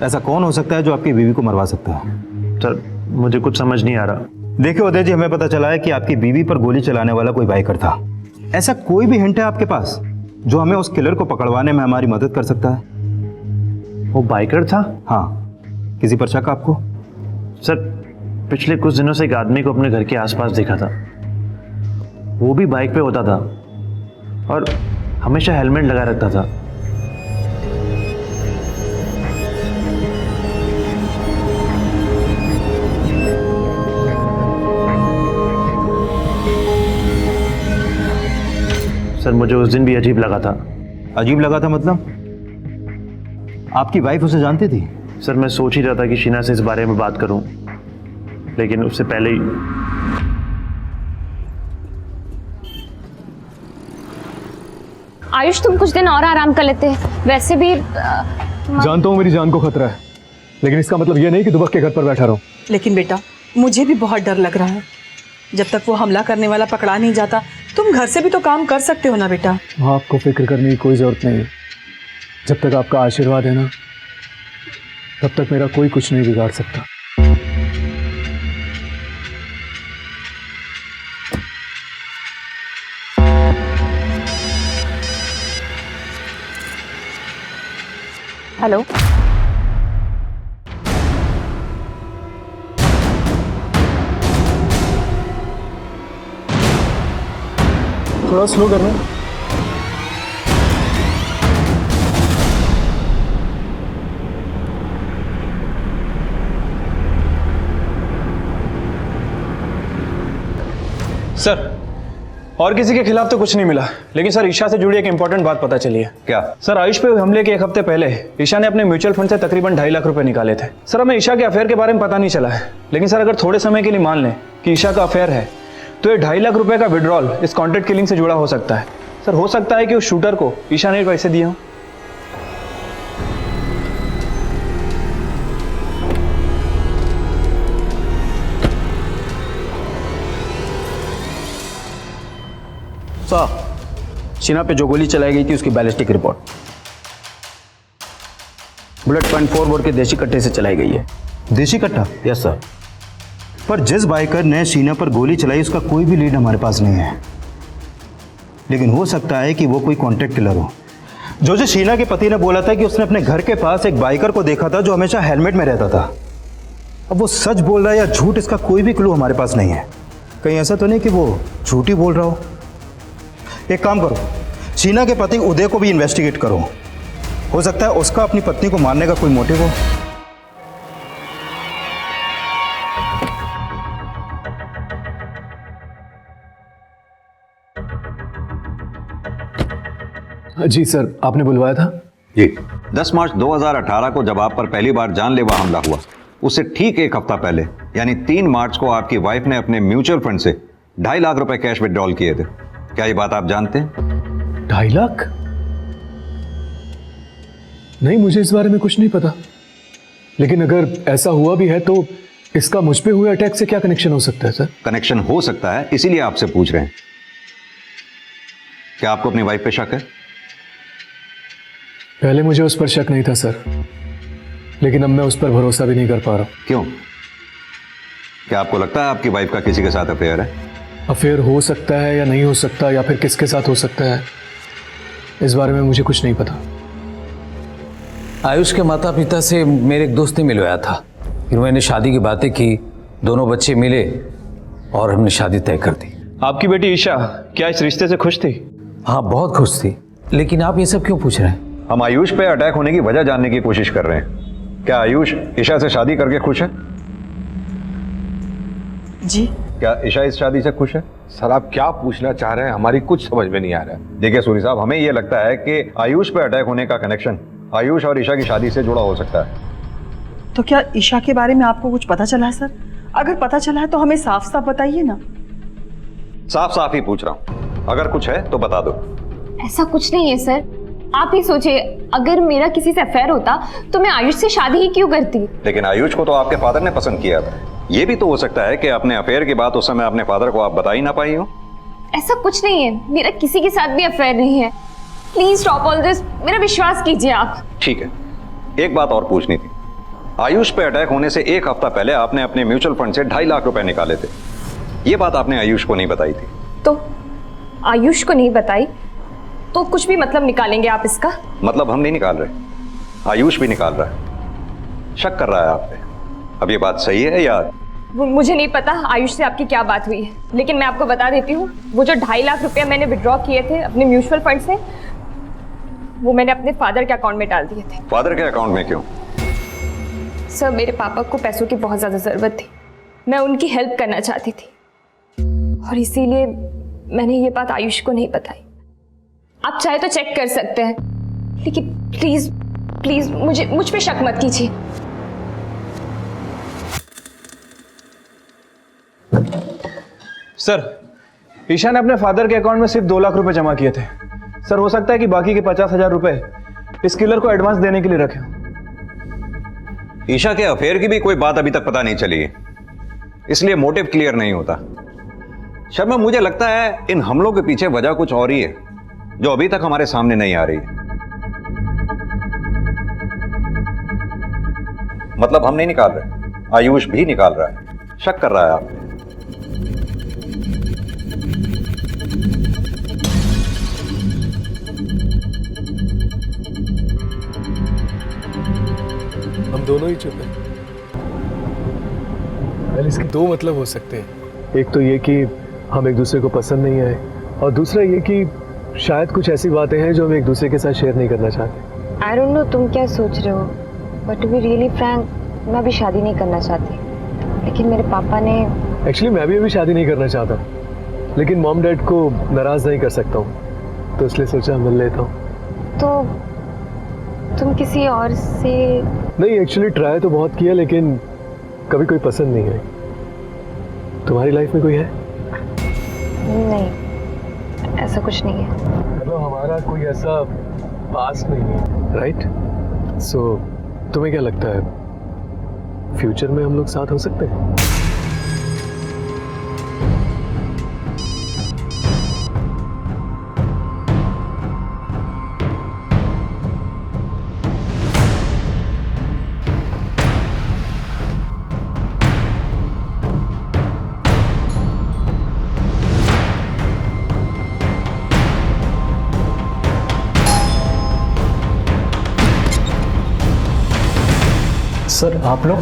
ऐसा कौन हो सकता है जो आपकी बीवी को मरवा सकता है? सर मुझे कुछ समझ नहीं आ रहा। देखिए उदय जी, हमें पता चला है कि आपकी बीवी पर गोली चलाने वाला कोई बाइकर था। ऐसा कोई भी हिंट है आपके पास जो हमें उस किलर को पकड़वाने में हमारी मदद कर सकता है? वो बाइकर था? हाँ। किसी पर शक आपको? सर पिछले कुछ दिनों से एक आदमी को अपने घर के आसपास देखा था। वो भी बाइक पे होता था और हमेशा हेलमेट लगा रखता था। सर मुझे उस दिन भी अजीब लगा था। अजीब लगा था मतलब? आपकी वाइफ उसे जानती थी? सर मैं सोच ही रहा था कि शीना से इस बारे में बात करूं, लेकिन उससे पहले ही आयुष तुम कुछ दिन और आराम कर लेते हैं। वैसे भी जानता हूँ मेरी जान को खतरा है, लेकिन इसका मतलब ये नहीं कि दुबक के घर पर बैठा रहो। लेकिन बेटा मुझे भी बहुत डर लग रहा है। जब तक वो हमला करने वाला पकड़ा नहीं जाता तुम घर से भी तो काम कर सकते हो ना बेटा। आपको फिक्र करने की कोई जरूरत नहीं है। जब तक आपका आशीर्वाद है ना, तब तक मेरा कोई कुछ नहीं बिगाड़ सकता। हेलो, थोड़ा स्लो करना। सर और किसी के खिलाफ तो कुछ नहीं मिला, लेकिन सर ईशा से जुड़ी एक इंपॉर्टेंट बात पता चली है। क्या? सर आयुष पे हुए हमले के एक हफ्ते पहले ईशा ने अपने म्यूचुअल फंड से तकरीबन 2.5 लाख रुपए निकाले थे। सर हमें ईशा के अफेयर के बारे में पता नहीं चला है, लेकिन सर अगर थोड़े समय के लिए मान लें कि ईशा का अफेयर है तो ये 2.5 लाख रुपए का विड्रॉल इस कॉन्ट्रैक्ट किलिंग से जुड़ा हो सकता है। सर हो सकता है कि उस शूटर को ईशा ने पैसे दिए हों। सर शीना पे जो गोली चलाई गई थी उसकी बैलिस्टिक रिपोर्ट बुलेट .44 के देशी कट्टे से चलाई गई है। देशी कट्टा? Yes sir. पर जिस बाइकर ने शीना पर गोली चलाई उसका कोई भी लीड हमारे पास नहीं है, लेकिन हो सकता है कि वो कोई कॉन्ट्रैक्ट किलर हो। जो शीना के पति ने बोला था कि उसने अपने घर के पास एक बाइकर को देखा था जो हमेशा हेलमेट में रहता था। अब वो सच बोल रहा है या झूठ, इसका कोई भी क्लू हमारे पास नहीं है। कहीं ऐसा तो नहीं कि वो झूठ ही बोल रहा हो। एक काम करो, शीना के पति उदय को भी इन्वेस्टिगेट करो। हो सकता है उसका अपनी पत्नी को मारने का कोई मोटिव हो। जी सर, आपने बुलवाया था? जी। 10 मार्च 2018 को जब आप पर पहली बार जानलेवा हमला हुआ, उससे ठीक एक हफ्ता पहले यानी 3 मार्च को आपकी वाइफ ने अपने म्यूचुअल फंड से 2.5 लाख रुपए कैश विड्रॉल किए थे। क्या ये बात आप जानते हैं? 2.5 लाख? नहीं, मुझे इस बारे में कुछ नहीं पता। लेकिन अगर ऐसा हुआ भी है तो इसका मुझ पे हुए अटैक से क्या कनेक्शन हो सकता है सर? कनेक्शन हो सकता है, इसीलिए आपसे पूछ रहे हैं। क्या आपको अपनी वाइफ पे शक है? पहले मुझे उस पर शक नहीं था सर, लेकिन अब मैं उस पर भरोसा भी नहीं कर पा रहा। क्यों? क्या आपको लगता है आपकी वाइफ का किसी के साथ अफेयर है? अफेयर हो सकता है या नहीं हो सकता, या फिर किसके साथ हो सकता है, इस बारे में मुझे कुछ नहीं पता। आयुष के माता पिता से मेरे एक दोस्त ने मिलवाया था, फिर मैंने शादी की बातें की, दोनों बच्चे मिले और हमने शादी तय कर दी। आपकी बेटी ईशा क्या इस रिश्ते से खुश थी? हाँ बहुत खुश थी। लेकिन आप ये सब क्यों पूछ रहे हैं? हम आयुष पे अटैक होने की वजह जानने की कोशिश कर रहे हैं। क्या आयुष ईशा से शादी करके खुश है? जी। क्या ईशा इस शादी से खुश है? सर आप क्या पूछना चाह रहे हैं, हमारी कुछ समझ में नहीं आ रहा है। देखिए सूरी साहब, हमें यह लगता है कि आयुष पे अटैक होने का कनेक्शन आयुष और ईशा की शादी से जुड़ा हो सकता है। तो क्या ईशा के बारे में आपको कुछ पता चला है सर? अगर पता चला है तो हमें साफ साफ बताइए ना। साफ साफ ही पूछ रहा हूँ, अगर कुछ है तो बता दो। ऐसा कुछ नहीं है सर, आप ही सोचिए, अगर मेरा किसी से अफेयर होता तो मैं आयुष से शादी ही क्यों करती? लेकिन आयुष को तो आपके फादर ने पसंद किया था। ये भी तो हो सकता है कि अपने अफेयर की बात उस समय अपने फादर को आप बता ही ना पाई हो। ऐसा कुछ नहीं है, मेरा किसी के साथ भी अफेयर नहीं है। प्लीज स्टॉप ऑल दिस, मेरा विश्वास कीजिए आप। ठीक है, एक बात और पूछनी थी। आयुष पे अटैक होने से एक हफ्ता पहले आपने अपने म्यूचुअल फंड से 2.5 लाख रुपए निकाले थे। ये बात आपने आयुष को नहीं बताई थी। तो आयुष को नहीं बताई तो कुछ भी मतलब निकालेंगे आप इसका? मतलब हम नहीं निकाल रहे, आयुष भी निकाल रहा है, शक कर रहा है आप पे। अब ये बात सही है या? मुझे नहीं पता आयुष से आपकी क्या बात हुई है, लेकिन मैं आपको बता देती हूँ, वो जो 2.5 लाख रुपया मैंने विड्रॉ किए थे अपने म्यूचुअल फंड से, वो मैंने अपने फादर के अकाउंट में डाल दिए थे। फादर के अकाउंट में क्यों? सर, मेरे पापा को पैसों की बहुत ज्यादा जरूरत थी, मैं उनकी हेल्प करना चाहती थी और इसीलिए मैंने ये बात आयुष को नहीं बताई। आप चाहे तो चेक कर सकते हैं, लेकिन प्लीज प्लीज मुझ पे शक मत कीजिए। सर, ईशा ने अपने फादर के अकाउंट में सिर्फ 2 लाख रुपए जमा किए थे। सर, हो सकता है कि बाकी के 50,000 रुपए इस किलर को एडवांस देने के लिए रखे। ईशा के अफेयर की भी कोई बात अभी तक पता नहीं चली है, इसलिए मोटिव क्लियर नहीं होता। शर्मा, मुझे लगता है इन हमलों के पीछे वजह कुछ और ही है जो अभी तक हमारे सामने नहीं आ रही है। मतलब हम नहीं निकाल रहे, आयुष भी निकाल रहा है, शक कर रहा है आप। हम दोनों ही चुप हैं। वेल, इसके 2 मतलब हो सकते हैं। एक तो ये कि हम एक दूसरे को पसंद नहीं आए, और दूसरा ये कि शायद कुछ ऐसी बातें हैं जो हम एक दूसरे के साथ शेयर नहीं करना चाहते। आई डोंट नो तुम क्या सोच रहे हो, but to be really frank, मैं अभी शादी नहीं करना चाहती, लेकिन मेरे पापा ने। एक्चुअली मैं भी अभी शादी नहीं करना चाहता, लेकिन मॉम डैड को नाराज नहीं कर सकता हूँ, तो इसलिए सोचा मिल लेता हूँ। तो तुम किसी और से? नहीं, एक्चुअली ट्राई तो बहुत किया, लेकिन कभी कोई पसंद नहीं आई। तुम्हारी लाइफ में कोई है? नहीं, ऐसा कुछ नहीं है। मतलब हमारा कोई ऐसा पास नहीं है, राइट? सो तुम्हें क्या लगता है, फ्यूचर में हम लोग साथ हो सकते हैं? सर, आप लोग?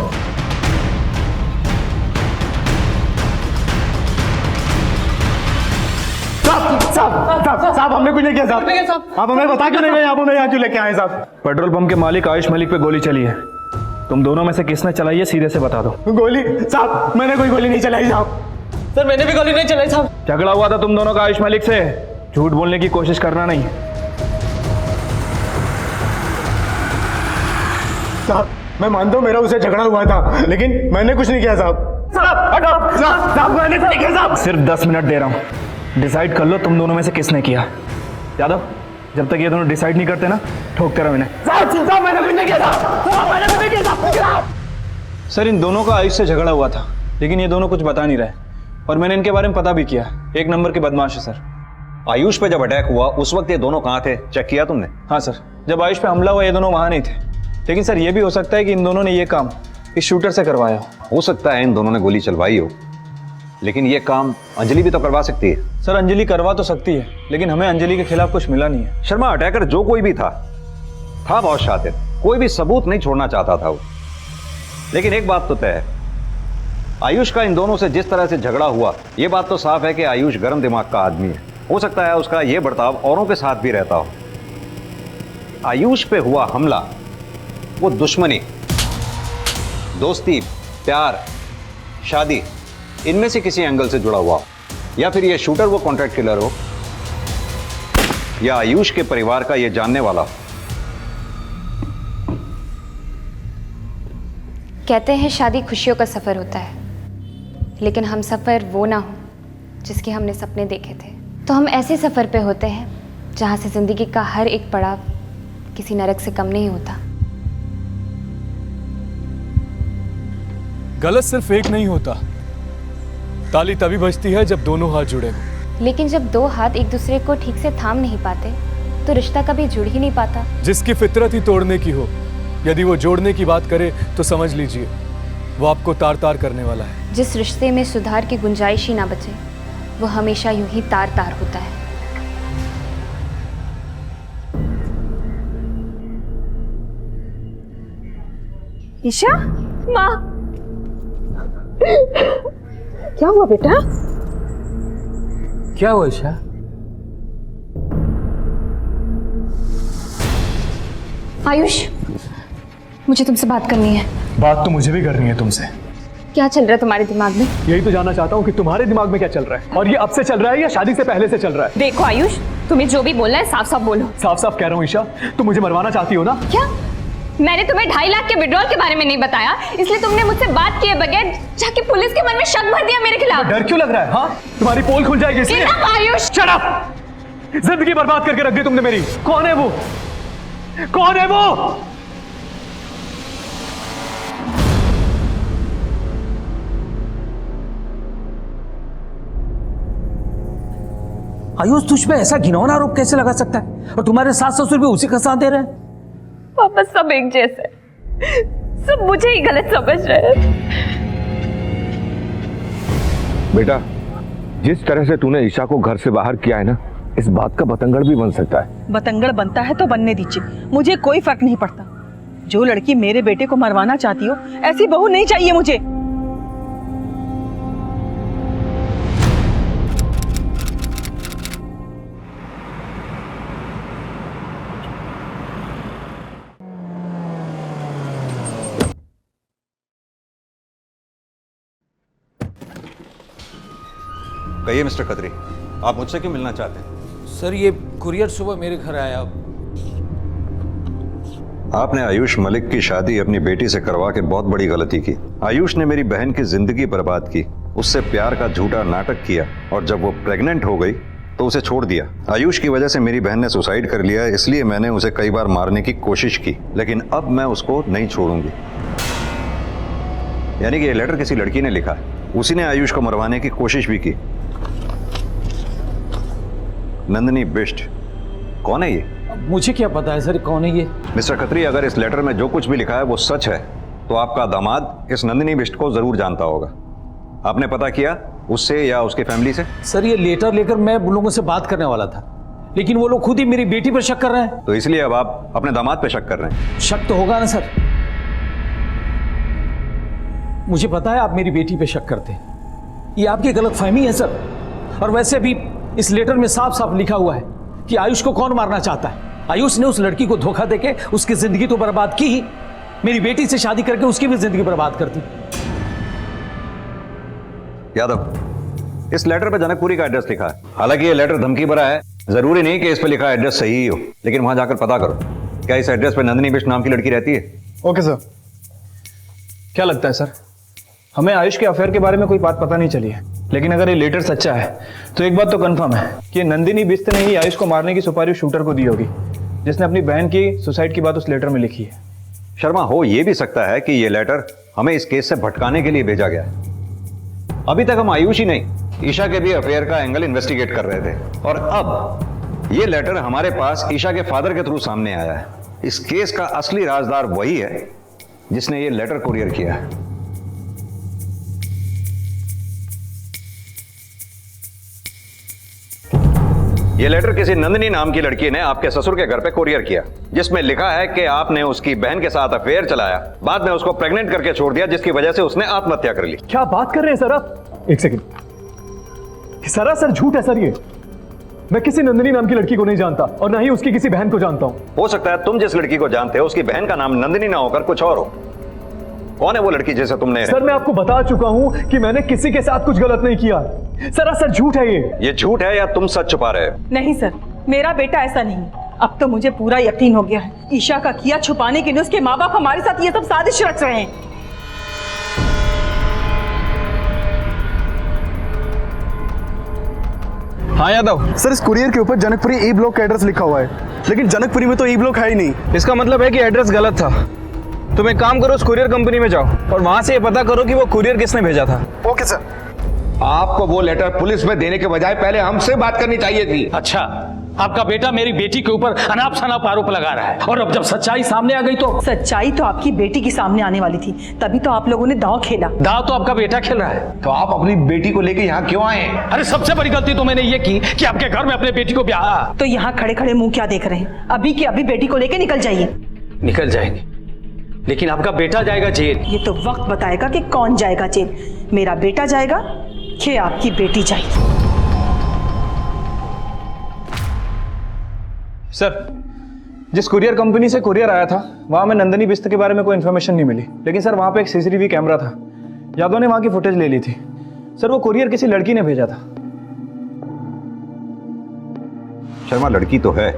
साहब, हमने कुछ नहीं किया साहब। आप हमें बता क्यों नहीं गए? आप हमें यहाँ क्यों लेके आए साहब? पेट्रोल पंप के मालिक आयुष मलिक पे गोली चली है। तुम दोनों में से किसने चलाई है, सीधे से बता दो। गोली? साहब, मैंने कोई गोली नहीं चलाई साहब। सर, मैंने भी गोली नहीं चलाई साहब। झगड़ा हुआ था तुम दोनों का आयुष मलिक से, झूठ बोलने की कोशिश करना नहीं। साहब, मैं मानता हूँ मेरा उसे झगड़ा हुआ था, लेकिन मैंने कुछ नहीं किया साहब। साहब, मैंने कुछ नहीं किया साहब। सिर्फ 10 मिनट दे रहा हूँ, डिसाइड कर लो तुम दोनों में से किसने किया। यादव, जब तक ये दोनों डिसाइड नहीं करते ना, ठोकते रहो इन्हें। साहब, मैंने कुछ नहीं किया साहब। मैंने कुछ नहीं किया साहब। सर, इन दोनों का आयुष से झगड़ा हुआ था, लेकिन ये दोनों कुछ बता नहीं रहे, और मैंने इनके बारे में पता भी किया। 1 नंबर के बदमाश है सर। आयुष पे जब अटैक हुआ उस वक्त ये दोनों कहाँ थे, चेक किया तुमने? हाँ सर, जब आयुष पे हमला हुआ ये दोनों वहां नहीं थे, लेकिन सर ये भी हो सकता है कि इन दोनों ने ये काम इस शूटर से करवाया हो सकता है इन दोनों ने गोली चलवाई हो, लेकिन ये काम अंजलि भी तो करवा सकती है। सर, अंजलि करवा तो सकती है, लेकिन हमें अंजलि के खिलाफ कुछ मिला नहीं है। शर्मा, अटैकर जो कोई भी था बहुत शातिर, कोई भी सबूत नहीं छोड़ना चाहता था वो। लेकिन एक बात तो तय है, आयुष का इन दोनों से जिस तरह से झगड़ा हुआ, ये बात तो साफ है कि आयुष गर्म दिमाग का आदमी है। हो सकता है उसका ये बर्ताव औरों के साथ भी रहता हो। आयुष पे हुआ हमला वो दुश्मनी, दोस्ती, प्यार, शादी, इनमें से किसी एंगल से जुड़ा हुआ हो, या फिर ये शूटर वो कॉन्ट्रैक्ट किलर हो, या आयुष के परिवार का ये जानने वाला हो। कहते हैं शादी खुशियों का सफर होता है, लेकिन हम सफर वो ना हो जिसके हमने सपने देखे थे। तो हम ऐसे सफर पे होते हैं जहाँ से जिंदगी का हर एक पड़ाव किसी नरक से कम नहीं होता। गलत सिर्फ एक नहीं होता, ताली तभी बजती है जब दोनों हाथ जुड़े हों। लेकिन जब दो हाथ एक दूसरे को ठीक से थाम नहीं पाते तो रिश्ता कभी जुड़ ही नहीं पाता। जिसकी फितरत ही तोड़ने की हो, यदि वो जोड़ने की बात करे तो समझ लीजिए वो आपको तार तार करने वाला है। जिस रिश्ते में सुधार की गुंजाइश ही ना बचे वो हमेशा यूं ही तार तार होता है। ईशा, माँ, क्या हुआ बेटा? क्या हुआ ईशा? आयुष, मुझे तुमसे बात करनी है। बात तो मुझे भी करनी है तुमसे। क्या चल रहा है तुम्हारे दिमाग में? यही तो जानना चाहता हूँ कि तुम्हारे दिमाग में क्या चल रहा है, और ये अब से चल रहा है या शादी से पहले से चल रहा है? देखो आयुष, तुम्हें जो भी बोलना है साफ साफ बोलो। साफ साफ कह रहा हूँ ईशा, तुम मुझे मरवाना चाहती हो ना? क्या? मैंने तुम्हें 2.5 लाख के विड्रॉल के बारे में नहीं बताया, इसलिए तुमने मुझसे बात किए बगैर जाके पुलिस के मन में शक भर दिया मेरे खिलाफ। डर क्यों लग रहा है? हाँ, तुम्हारी पोल खुल जाएगी इसलिए? Ayush, shut up! जिंदगी बर्बाद करके रख दी तुमने मेरी। कौन है वो? कौन है वो? आयुष, तुझ पे ऐसा घिनौना आरोप कैसे लगा सकता है? और तुम्हारे सास ससुर भी उसी का साथ दे रहे हैं। पापा सब एक जैसे, सब मुझे ही गलत समझ रहे हैं। बेटा, जिस तरह से तूने ईशा को घर से बाहर किया है ना, इस बात का बतंगड़ भी बन सकता है। बतंगड़ बनता है तो बनने दीजिए, मुझे कोई फर्क नहीं पड़ता। जो लड़की मेरे बेटे को मरवाना चाहती हो, ऐसी बहू नहीं चाहिए मुझे। कहिए मिस्टर खत्री, आप मुझसे क्यों मिलना चाहते हैं? सर, ये कुरियर सुबह मेरे घर आया। आपने आयुष मलिक की शादी अपनी बेटी से करवा के बहुत बड़ी गलती की। आयुष ने मेरी बहन की जिंदगी बर्बाद की, उससे प्यार का झूठा नाटक किया, और जब वो प्रेग्नेंट हो गई तो उसे छोड़ दिया। आयुष की वजह से मेरी बहन ने सुसाइड कर लिया, इसलिए मैंने उसे कई बार मारने की कोशिश की, लेकिन अब मैं उसको नहीं छोड़ूंगी। यानी कि ये लेटर किसी लड़की ने लिखा है, उसी ने आयुष को मरवाने की कोशिश भी की। नंदिनी बिष्ट, कौन है ये? मुझे क्या पता है सर, कौन है ये? मिस्टर खत्री, अगर इस लेटर में जो कुछ भी लिखा है वो सच है तो आपका दामाद इस नंदिनी बिष्ट को जरूर जानता होगा। आपने पता किया उससे या उसके फैमिली से? सर, ये लेटर लेकर मैं उन लोगों से बात करने वाला था, लेकिन वो लोग खुद ही मेरी बेटी पर शक कर रहे हैं। तो इसलिए अब आप अपने दामाद पे शक कर रहे हैं? शक तो होगा ना सर। मुझे पता है आप मेरी बेटी पे शक करते हैं, ये आपकी गलतफहमी है सर। और वैसे भी इस लेटर में साफ साफ लिखा हुआ है कि आयुष को कौन मारना चाहता है। आयुष ने उस लड़की को धोखा देके उसकी जिंदगी तो बर्बाद की ही, मेरी बेटी से शादी करके उसकी भी जिंदगी बर्बाद कर दी। यादव, इस लेटर पे जनकपुरी का एड्रेस लिखा है। हालांकि ये लेटर धमकी भरा है, जरूरी नहीं कि इस पे लिखा एड्रेस सही ही हो, लेकिन वहां जाकर पता करो क्या इस एड्रेस पे नंदिनी बिष्ट नाम की लड़की रहती है। Okay sir. क्या लगता है सर, हमें आयुष के अफेयर के बारे में कोई बात पता नहीं चली है, लेकिन अगर ये लेटर सच्चा है तो एक बात तो कंफर्म है कि नंदिनी बिष्ट ने ही आयुष को मारने की सुपारी शूटर को दी होगी, जिसने अपनी बहन की सुसाइड की बात उस लेटर में लिखी है। शर्मा, हो ये भी सकता है कि ये लेटर हमें इस केस से भटकाने के लिए भेजा गया है। अभी तक हम आयुष ही नहीं, ईशा के भी अफेयर का एंगल इन्वेस्टिगेट कर रहे थे, और अब ये लेटर हमारे पास ईशा के फादर के थ्रू सामने आया है। इस केस का असली राजदार वही है जिसने ये लेटर कुरियर किया है। ये लेटर किसी नंदिनी नाम की लड़की ने आपके ससुर के घर पे कुरियर किया, जिसमें लिखा है कि आपने उसकी बहन के साथ अफेयर चलाया, बाद में उसको प्रेग्नेंट करके छोड़ दिया, जिसकी वजह से उसने आत्महत्या कर ली। क्या बात कर रहे हैं सर आप? एक सेकंड, सरासर झूठ है सर ये। मैं किसी नंदिनी नाम की लड़की को नहीं जानता और ना ही उसकी किसी बहन को जानता हूं। हो सकता है तुम जिस लड़की को जानते हो उसकी बहन का नाम नंदिनी ना होकर कुछ और हो। कौन है वो लड़की जिसे तुमने? सर, मैं आपको बता चुका हूं कि मैंने किसी के साथ कुछ गलत नहीं किया। सरासर झूठ है ये झूठ है या तुम सच छुपा रहे हो? नहीं सर, मेरा बेटा ऐसा नहीं। अब तो मुझे पूरा यकीन हो गया है, ईशा का किया छुपाने के लिए उसके माँ बाप हमारे साथ ये सब साजिश रच रहे हैं। हाँ यादव। सर इस कुरियर के ऊपर जनकपुरी ई ब्लॉक का एड्रेस लिखा हुआ है, लेकिन जनकपुरी में तो ई ब्लॉक है ही नहीं। इसका मतलब है कि एड्रेस गलत था। तुम एक काम करो, उस कुरियर कंपनी में जाओ और वहां से ये पता करो कि वो कुरियर किसने भेजा था। Okay sir. आपको वो लेटर पुलिस में देने के बजाय पहले हमसे बात करनी चाहिए थी। अच्छा, आपका बेटा मेरी बेटी के ऊपर अनाप शनाप आरोप लगा रहा है, और अब जब सच्चाई सामने आ गई तो? सच्चाई तो आपकी बेटी की सामने आने वाली थी, तभी तो आप लोगों ने दांव खेला। दांव तो आपका बेटा खेल रहा है। तो आप अपनी बेटी को लेके यहाँ क्यों आए? अरे सबसे बड़ी गलती तो मैंने ये की कि आपके घर में अपने बेटी को ब्याहा। तो यहाँ खड़े खड़े मुंह क्या देख रहे हैं? अभी की अभी बेटी को लेके निकल जाइए। निकल जाएंगे, लेकिन आपका बेटा जाएगा जेल। ये तो वक्त बताएगा कि कौन जाएगा जेल, मेरा बेटा जाएगा कि आपकी बेटी जाएगी। सर, जिस कुरियर कंपनी से कुरियर आया था वहां में नंदिनी बिस्त के बारे में कोई इन्फॉर्मेशन नहीं मिली, लेकिन सर वहां पे एक सीसीटीवी कैमरा था। यादव ने वहां की फुटेज ले ली थी। सर वो कुरियर किसी लड़की ने भेजा था। शर्मा लड़की तो है,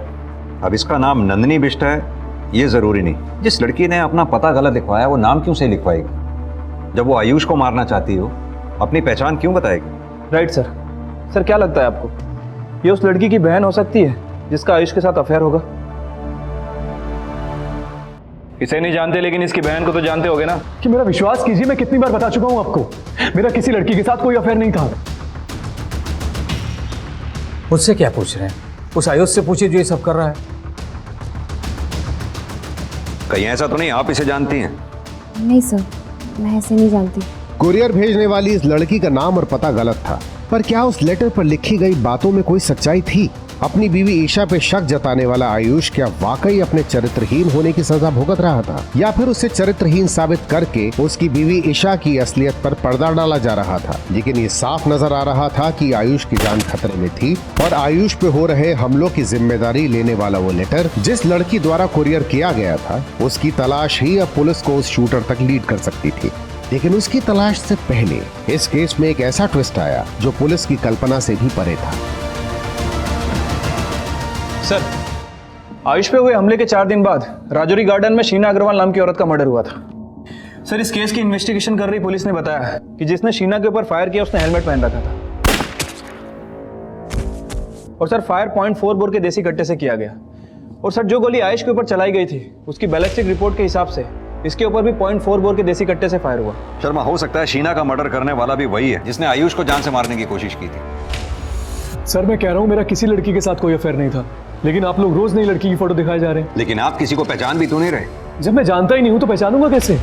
अब इसका नाम नंदिनी बिष्ट है ये जरूरी नहीं। जिस लड़की ने अपना पता गलत लिखवाया वो नाम क्यों से लिखवाएगी? जब वो आयुष को मारना चाहती हो अपनी पहचान क्यों बताएगी? Right sir. सर क्या लगता है आपको, ये उस लड़की की बहन हो सकती है जिसका आयुष के साथ अफेयर होगा? इसे नहीं जानते, लेकिन इसकी बहन को तो जानते होगे ना। कि मेरा विश्वास कीजिए, मैं कितनी बार बता चुका हूं आपको, मेरा किसी लड़की के साथ कोई अफेयर नहीं था। मुझसे क्या पूछ रहे हैं? उस आयुष से पूछिए जो ये सब कर रहा है। कहीं ऐसा तो नहीं आप इसे जानती हैं? नहीं सर, मैं ऐसे नहीं जानती। कुरियर भेजने वाली इस लड़की का नाम और पता गलत था, पर क्या उस लेटर पर लिखी गई बातों में कोई सच्चाई थी? अपनी बीवी ईशा पे शक जताने वाला आयुष क्या वाकई अपने चरित्रहीन होने की सजा भुगत रहा था, या फिर उसे चरित्रहीन साबित करके उसकी बीवी ईशा की असलियत पर पर्दा डाला जा रहा था? लेकिन ये साफ नजर आ रहा था कि आयुष की जान खतरे में थी, और आयुष पे हो रहे हमलों की जिम्मेदारी लेने वाला वो लेटर जिस लड़की द्वारा कुरियर किया गया था, उसकी तलाश ही अब पुलिस को उस शूटर तक लीड कर सकती थी। लेकिन उसकी तलाश से पहले इस केस में एक ऐसा ट्विस्ट आया जो पुलिस की कल्पना से भी परे था। सर, आयुष पे हुए हमले के 4 दिन बाद राजौरी गार्डन में शीना अग्रवाल नाम की औरत का मर्डर हुआ था। सर, इस केस की इन्वेस्टिगेशन कर रही पुलिस ने बताया कि जिसने शीना के ऊपर फायर किया उसने हेलमेट पहन रखा था, और सर फायर .4 बोर के देसी कट्टे से किया गया। और सर जो गोली आयुष के ऊपर चलाई गई थी उसकी बैलिस्टिक रिपोर्ट के हिसाब से इसके ऊपर भी .4 बोर के देसी कट्टे से फायर हुआ। शर्मा, हो सकता है शीना का मर्डर करने वाला भी वही है जिसने आयुष को जान से मारने की कोशिश की थी। सर मैं कह रहा हूं मेरा किसी लड़की के साथ कोई अफेयर नहीं था, लेकिन आप लोग रोज नई लड़की की फोटो दिखाए जा रहे हैं। लेकिन आप किसी को पहचान भी तो नहीं रहे। जब मैं जानता ही नहीं हूं तो पहचानूंगा कैसे?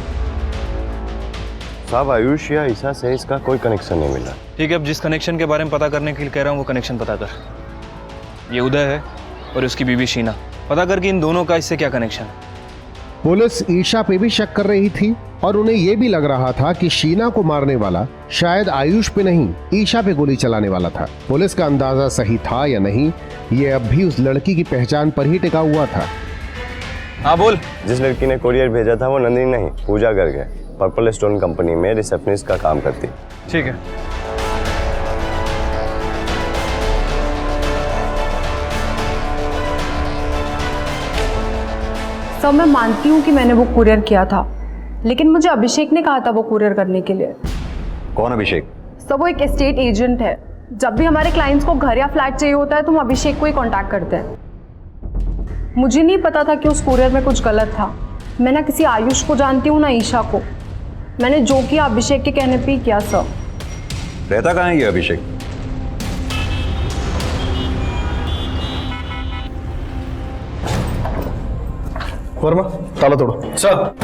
साहब आयुष या ईशा से इसका कोई कनेक्शन नहीं मिला। ठीक है, अब जिस कनेक्शन के बारे में पता करने के लिए कह रहा हूँ वो कनेक्शन पता कर। ये उदय है और उसकी बीवी शीना, पता कर कि इन दोनों का इससे क्या कनेक्शन है। पुलिस ईशा पे भी शक कर रही थी, और उन्हें यह भी लग रहा था कि शीना को मारने वाला शायद आयुष पे नहीं ईशा पे गोली चलाने वाला था। पुलिस का अंदाजा सही था या नहीं, ये अब भी उस लड़की की पहचान पर ही टिका हुआ था। हाँ बोल। जिस लड़की ने कुरियर भेजा था वो नंदिनी नहीं, पूजा गर्ग है। पर्पल स्टोन कंपनी में रिसेप्शनिस्ट का काम करती। ठीक है। सर मैं मानती हूँ कि मैंने वो कुरियर किया था, लेकिन मुझे अभिषेक ने कहा था वो कुरियर करने के लिए। कौन अभिषेक? सर वो एक एस्टेट एजेंट है। जब भी हमारे क्लाइंट्स को घर या फ्लैट चाहिए होता है तो हम अभिषेक को ही कांटेक्ट करते हैं। मुझे नहीं पता था कि उस कुरियर में कुछ गलत था। मैं ना किसी आयुष को जानती हूँ ना ईशा को। मैंने जो किया अभिषेक के कहने पे ही किया। सर रहता कहाँ है ये अभिषेक? वर्मा, ताला तोड़ो। सर।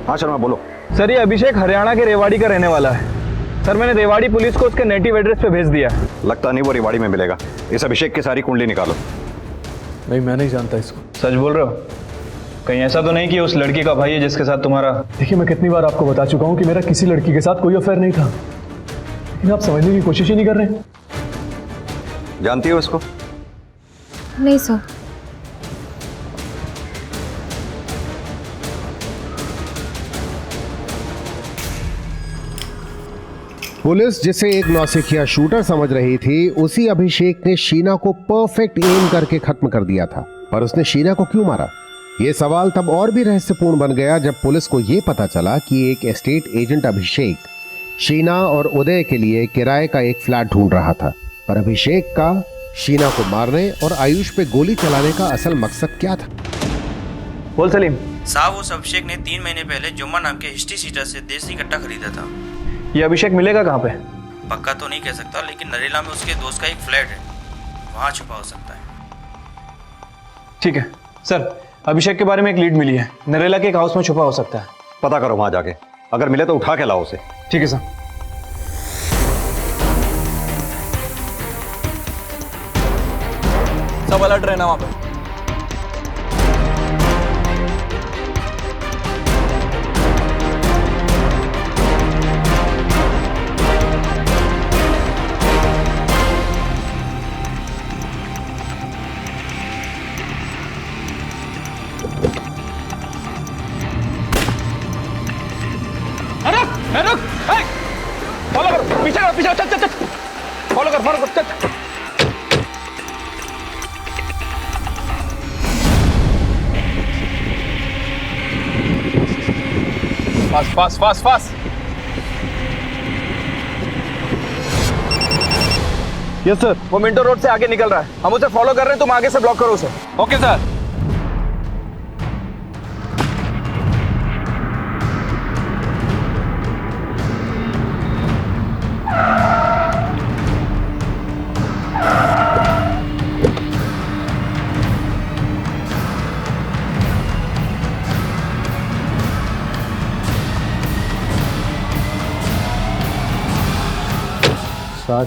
हाँ शर्मा बोलो। सर ये अभिषेक हरियाणा के रेवाड़ी का रहने वाला है। सर मैंने रेवाड़ी पुलिस को उसके नेटिव एड्रेस पे भेज दिया। लगता नहीं वो रेवाड़ी में मिलेगा। इस अभिषेक की सारी कुंडली निकालो। नहीं मैं नहीं जानता इसको। सच बोल रहे हो? कहीं ऐसा तो नहीं कि उस लड़की का भाई है जिसके साथ तुम्हारा? देखिए मैं कितनी बार आपको बता चुका हूँ कि मेरा किसी लड़की के साथ कोई अफेयर नहीं था, लेकिन आप समझने की कोशिश ही नहीं कर रहे। जानती हो इसको? नहीं सर। पुलिस जिसे एक नौसिखिया शूटर समझ रही थी, उसी अभिषेक ने शीना को परफेक्ट एम करके खत्म कर दिया था। पर उसने शीना को क्यों मारा? ये सवाल तब और भी रहस्यपूर्ण बन गया जब पुलिस को यह पता चला कि एक एस्टेट एजेंट अभिषेक शीना और उदय के लिए किराए का एक फ्लैट ढूंढ रहा था। पर अभिषेक का शीना को मारने और आयुष पे गोली चलाने का असल मकसद क्या था? बोल सलीम साहब, उस अभिषेक ने 3 महीने पहले जुम्मा नाम के हिस्ट्री सीटर से देसी कट्टा खरीदा था। ये अभिषेक मिलेगा कहाँ पे? पक्का तो नहीं कह सकता, लेकिन नरेला में उसके दोस्त का एक फ्लैट है, वहाँ छुपा हो सकता है। ठीक है सर, अभिषेक के बारे में एक लीड मिली है, नरेला के एक हाउस में छुपा हो सकता है। पता करो वहां जाके, अगर मिले तो उठा के लाओ उसे। ठीक है सर। सब अलर्ट रहना वहाँ पे। फॉलो कर, पीछे कर, पीछे, चल चल चल, फॉलो कर, चल। Fast fast fast fast. Yes sir. वो मिंटो रोड से आगे निकल रहा है, हम उसे फॉलो कर रहे हैं, तुम आगे से ब्लॉक करो उसे। Okay sir.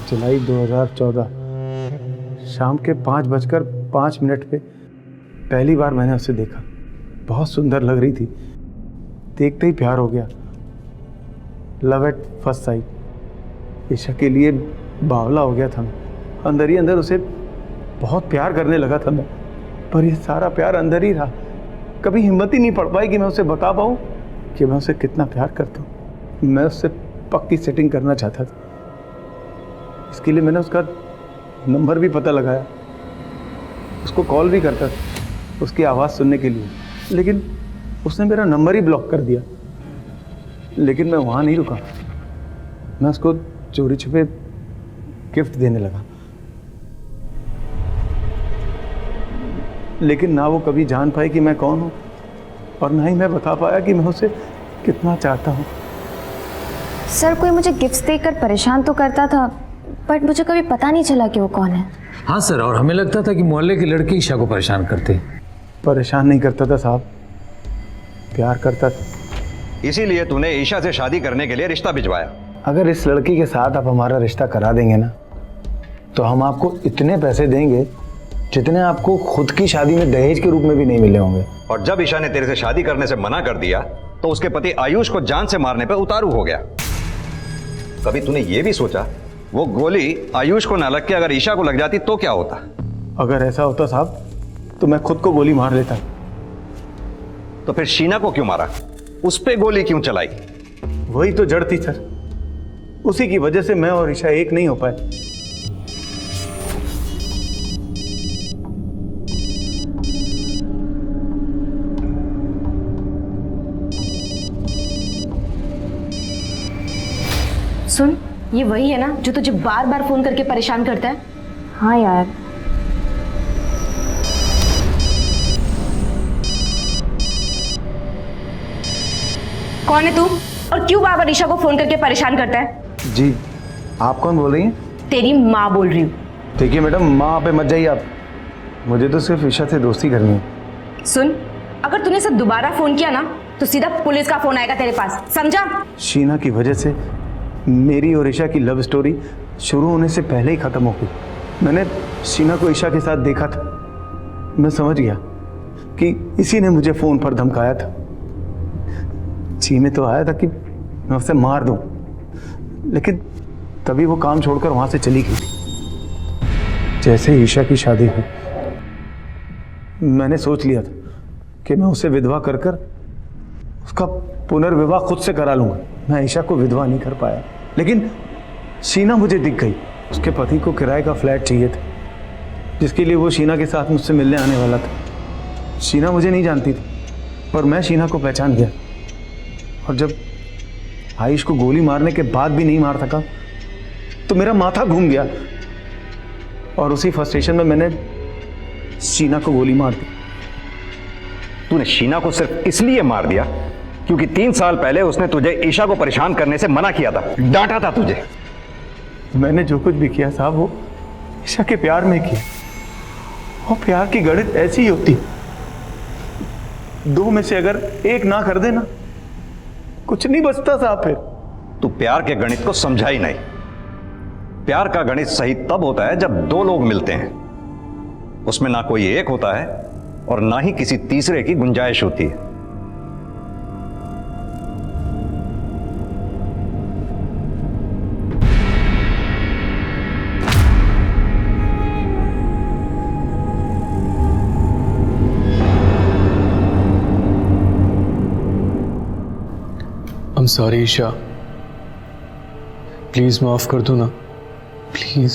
जुलाई 2014 शाम के 5:05 पे पहली बार मैंने उसे देखा। बहुत सुंदर लग रही थी, देखते ही प्यार हो गया। Love at first sight. Isha के लिए बावला हो गया था मैं, अंदर ही अंदर उसे बहुत प्यार करने लगा था मैं। पर ये सारा प्यार अंदर ही रहा, कभी हिम्मत ही नहीं पड़ पाई कि मैं उसे बता पाऊँ कि मैं उसे कितना प्यार करता हूँ। मैं उससे पक्की सेटिंग करना चाहता था, इसके लिए मैंने उसका नंबर भी पता लगाया, उसको कॉल भी करता था उसकी आवाज़ सुनने के लिए, लेकिन उसने मेरा नंबर ही ब्लॉक कर दिया। लेकिन मैं वहाँ नहीं रुका, मैं उसको चोरी छुपे गिफ्ट देने लगा। लेकिन ना वो कभी जान पाई कि मैं कौन हूँ, और ना ही मैं बता पाया कि मैं उसे कितना चाहता हूँ। सर, कोई मुझे गिफ्ट्स देकर परेशान तो करता था, बट मुझे कभी पता नहीं चला कि वो कौन है। हाँ सर, और हमें लगता था कि मोहल्ले के लड़के ईशा को परेशान करते। परेशान नहीं करता था साहब, प्यार करता था। इसीलिए तूने ईशा से शादी करने के लिए रिश्ता भिजवाया। अगर इस लड़की के साथ आप हमारा रिश्ता करा देंगे ना, तो हम आपको इतने पैसे देंगे जितने आपको खुद की शादी में दहेज के रूप में भी नहीं मिले होंगे। और जब ईशा ने तेरे से शादी करने से मना कर दिया तो उसके पति आयुष को जान से मारने पर उतारू हो गया। कभी तूने ये भी सोचा वो गोली आयुष को ना लग के अगर ईशा को लग जाती तो क्या होता? अगर ऐसा होता साहब तो मैं खुद को गोली मार लेता। तो फिर शीना को क्यों मारा? उस पे गोली क्यों चलाई? वही तो जड़ थी सर, उसी की वजह से मैं और ईशा एक नहीं हो पाए। सुन, ये वही है ना जो तुझे बार बार फोन करके परेशान करता है? हाँ यार। कौन है तू और क्यों बार बार ईशा को फोन करके परेशान करता है? जी, आप कौन बोल रही हैं? तेरी माँ बोल रही हूँ। ठीक है मैडम, माँ पे मत जाइए आप, मुझे तो सिर्फ ईशा से दोस्ती करनी है। सुन, अगर तूने इसे दोबारा फोन किया ना तो सीधा पुलिस का फोन आएगा तेरे पास, समझा? शीना की वजह से मेरी और ईशा की लव स्टोरी शुरू होने से पहले ही खत्म हो गई। मैंने शीना को ईशा के साथ देखा था, मैं समझ गया कि इसी ने मुझे फोन पर धमकाया था। जी में तो आया था कि मैं उसे मार दूं, लेकिन तभी वो काम छोड़कर वहां से चली गई थी। जैसे ईशा की शादी हुई मैंने सोच लिया था कि मैं उसे विधवा कर उसका पुनर्विवाह खुद से करा लूंगा। मैं ईशा को विधवा नहीं कर पाया, लेकिन शीना मुझे दिख गई। उसके पति को किराए का फ्लैट चाहिए था, जिसके लिए वो शीना के साथ मुझसे मिलने आने वाला था। शीना मुझे नहीं जानती थी, पर मैं शीना को पहचान गया। और जब आयुष को गोली मारने के बाद भी नहीं मार सका तो मेरा माथा घूम गया, और उसी फ्रस्ट्रेशन में मैंने शीना को गोली मार दी। तूने शीना को सिर्फ इसलिए मार दिया क्योंकि 3 साल पहले उसने तुझे ईशा को परेशान करने से मना किया था, डांटा था तुझे। मैंने जो कुछ भी किया साहब वो ईशा के प्यार में किया, और प्यार की गणित ऐसी ही होती, 2 में से अगर 1 ना कर देना कुछ नहीं बचता साहब। फिर तू प्यार के गणित को समझा ही नहीं। प्यार का गणित सही तब होता है जब 2 लोग मिलते हैं, उसमें ना कोई एक होता है और ना ही किसी तीसरे की गुंजाइश होती है। I'm sorry ईशा, प्लीज माफ कर दो ना, प्लीज।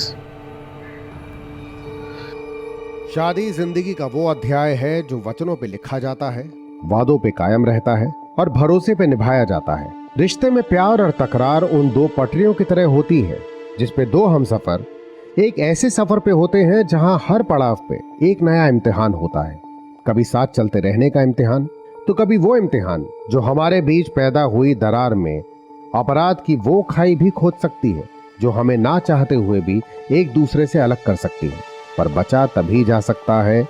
शादी जिंदगी का वो अध्याय है जो वचनों पे लिखा जाता है, वादों पे कायम रहता है और भरोसे पे निभाया जाता है। रिश्ते में प्यार और तकरार उन 2 पटरियों की तरह होती है जिसपे 2 हमसफर एक ऐसे सफर पे होते हैं जहां हर पड़ाव पे एक नया इम्तिहान होता है। कभी साथ चलते रहने का इम्तिहान, तो कभी वो इम्तिहान जो हमारे बीच पैदा हुई दरार में अपराध की वो खाई भी खोद सकती है जो हमें ना चाहते हुए भी एक दूसरे से अलग कर सकती है। पर बचा तभी जा सकता है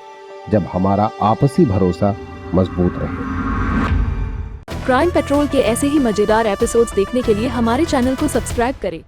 जब हमारा आपसी भरोसा मजबूत रहे। क्राइम पेट्रोल के ऐसे ही मजेदार एपिसोड्स देखने के लिए हमारे चैनल को सब्सक्राइब करें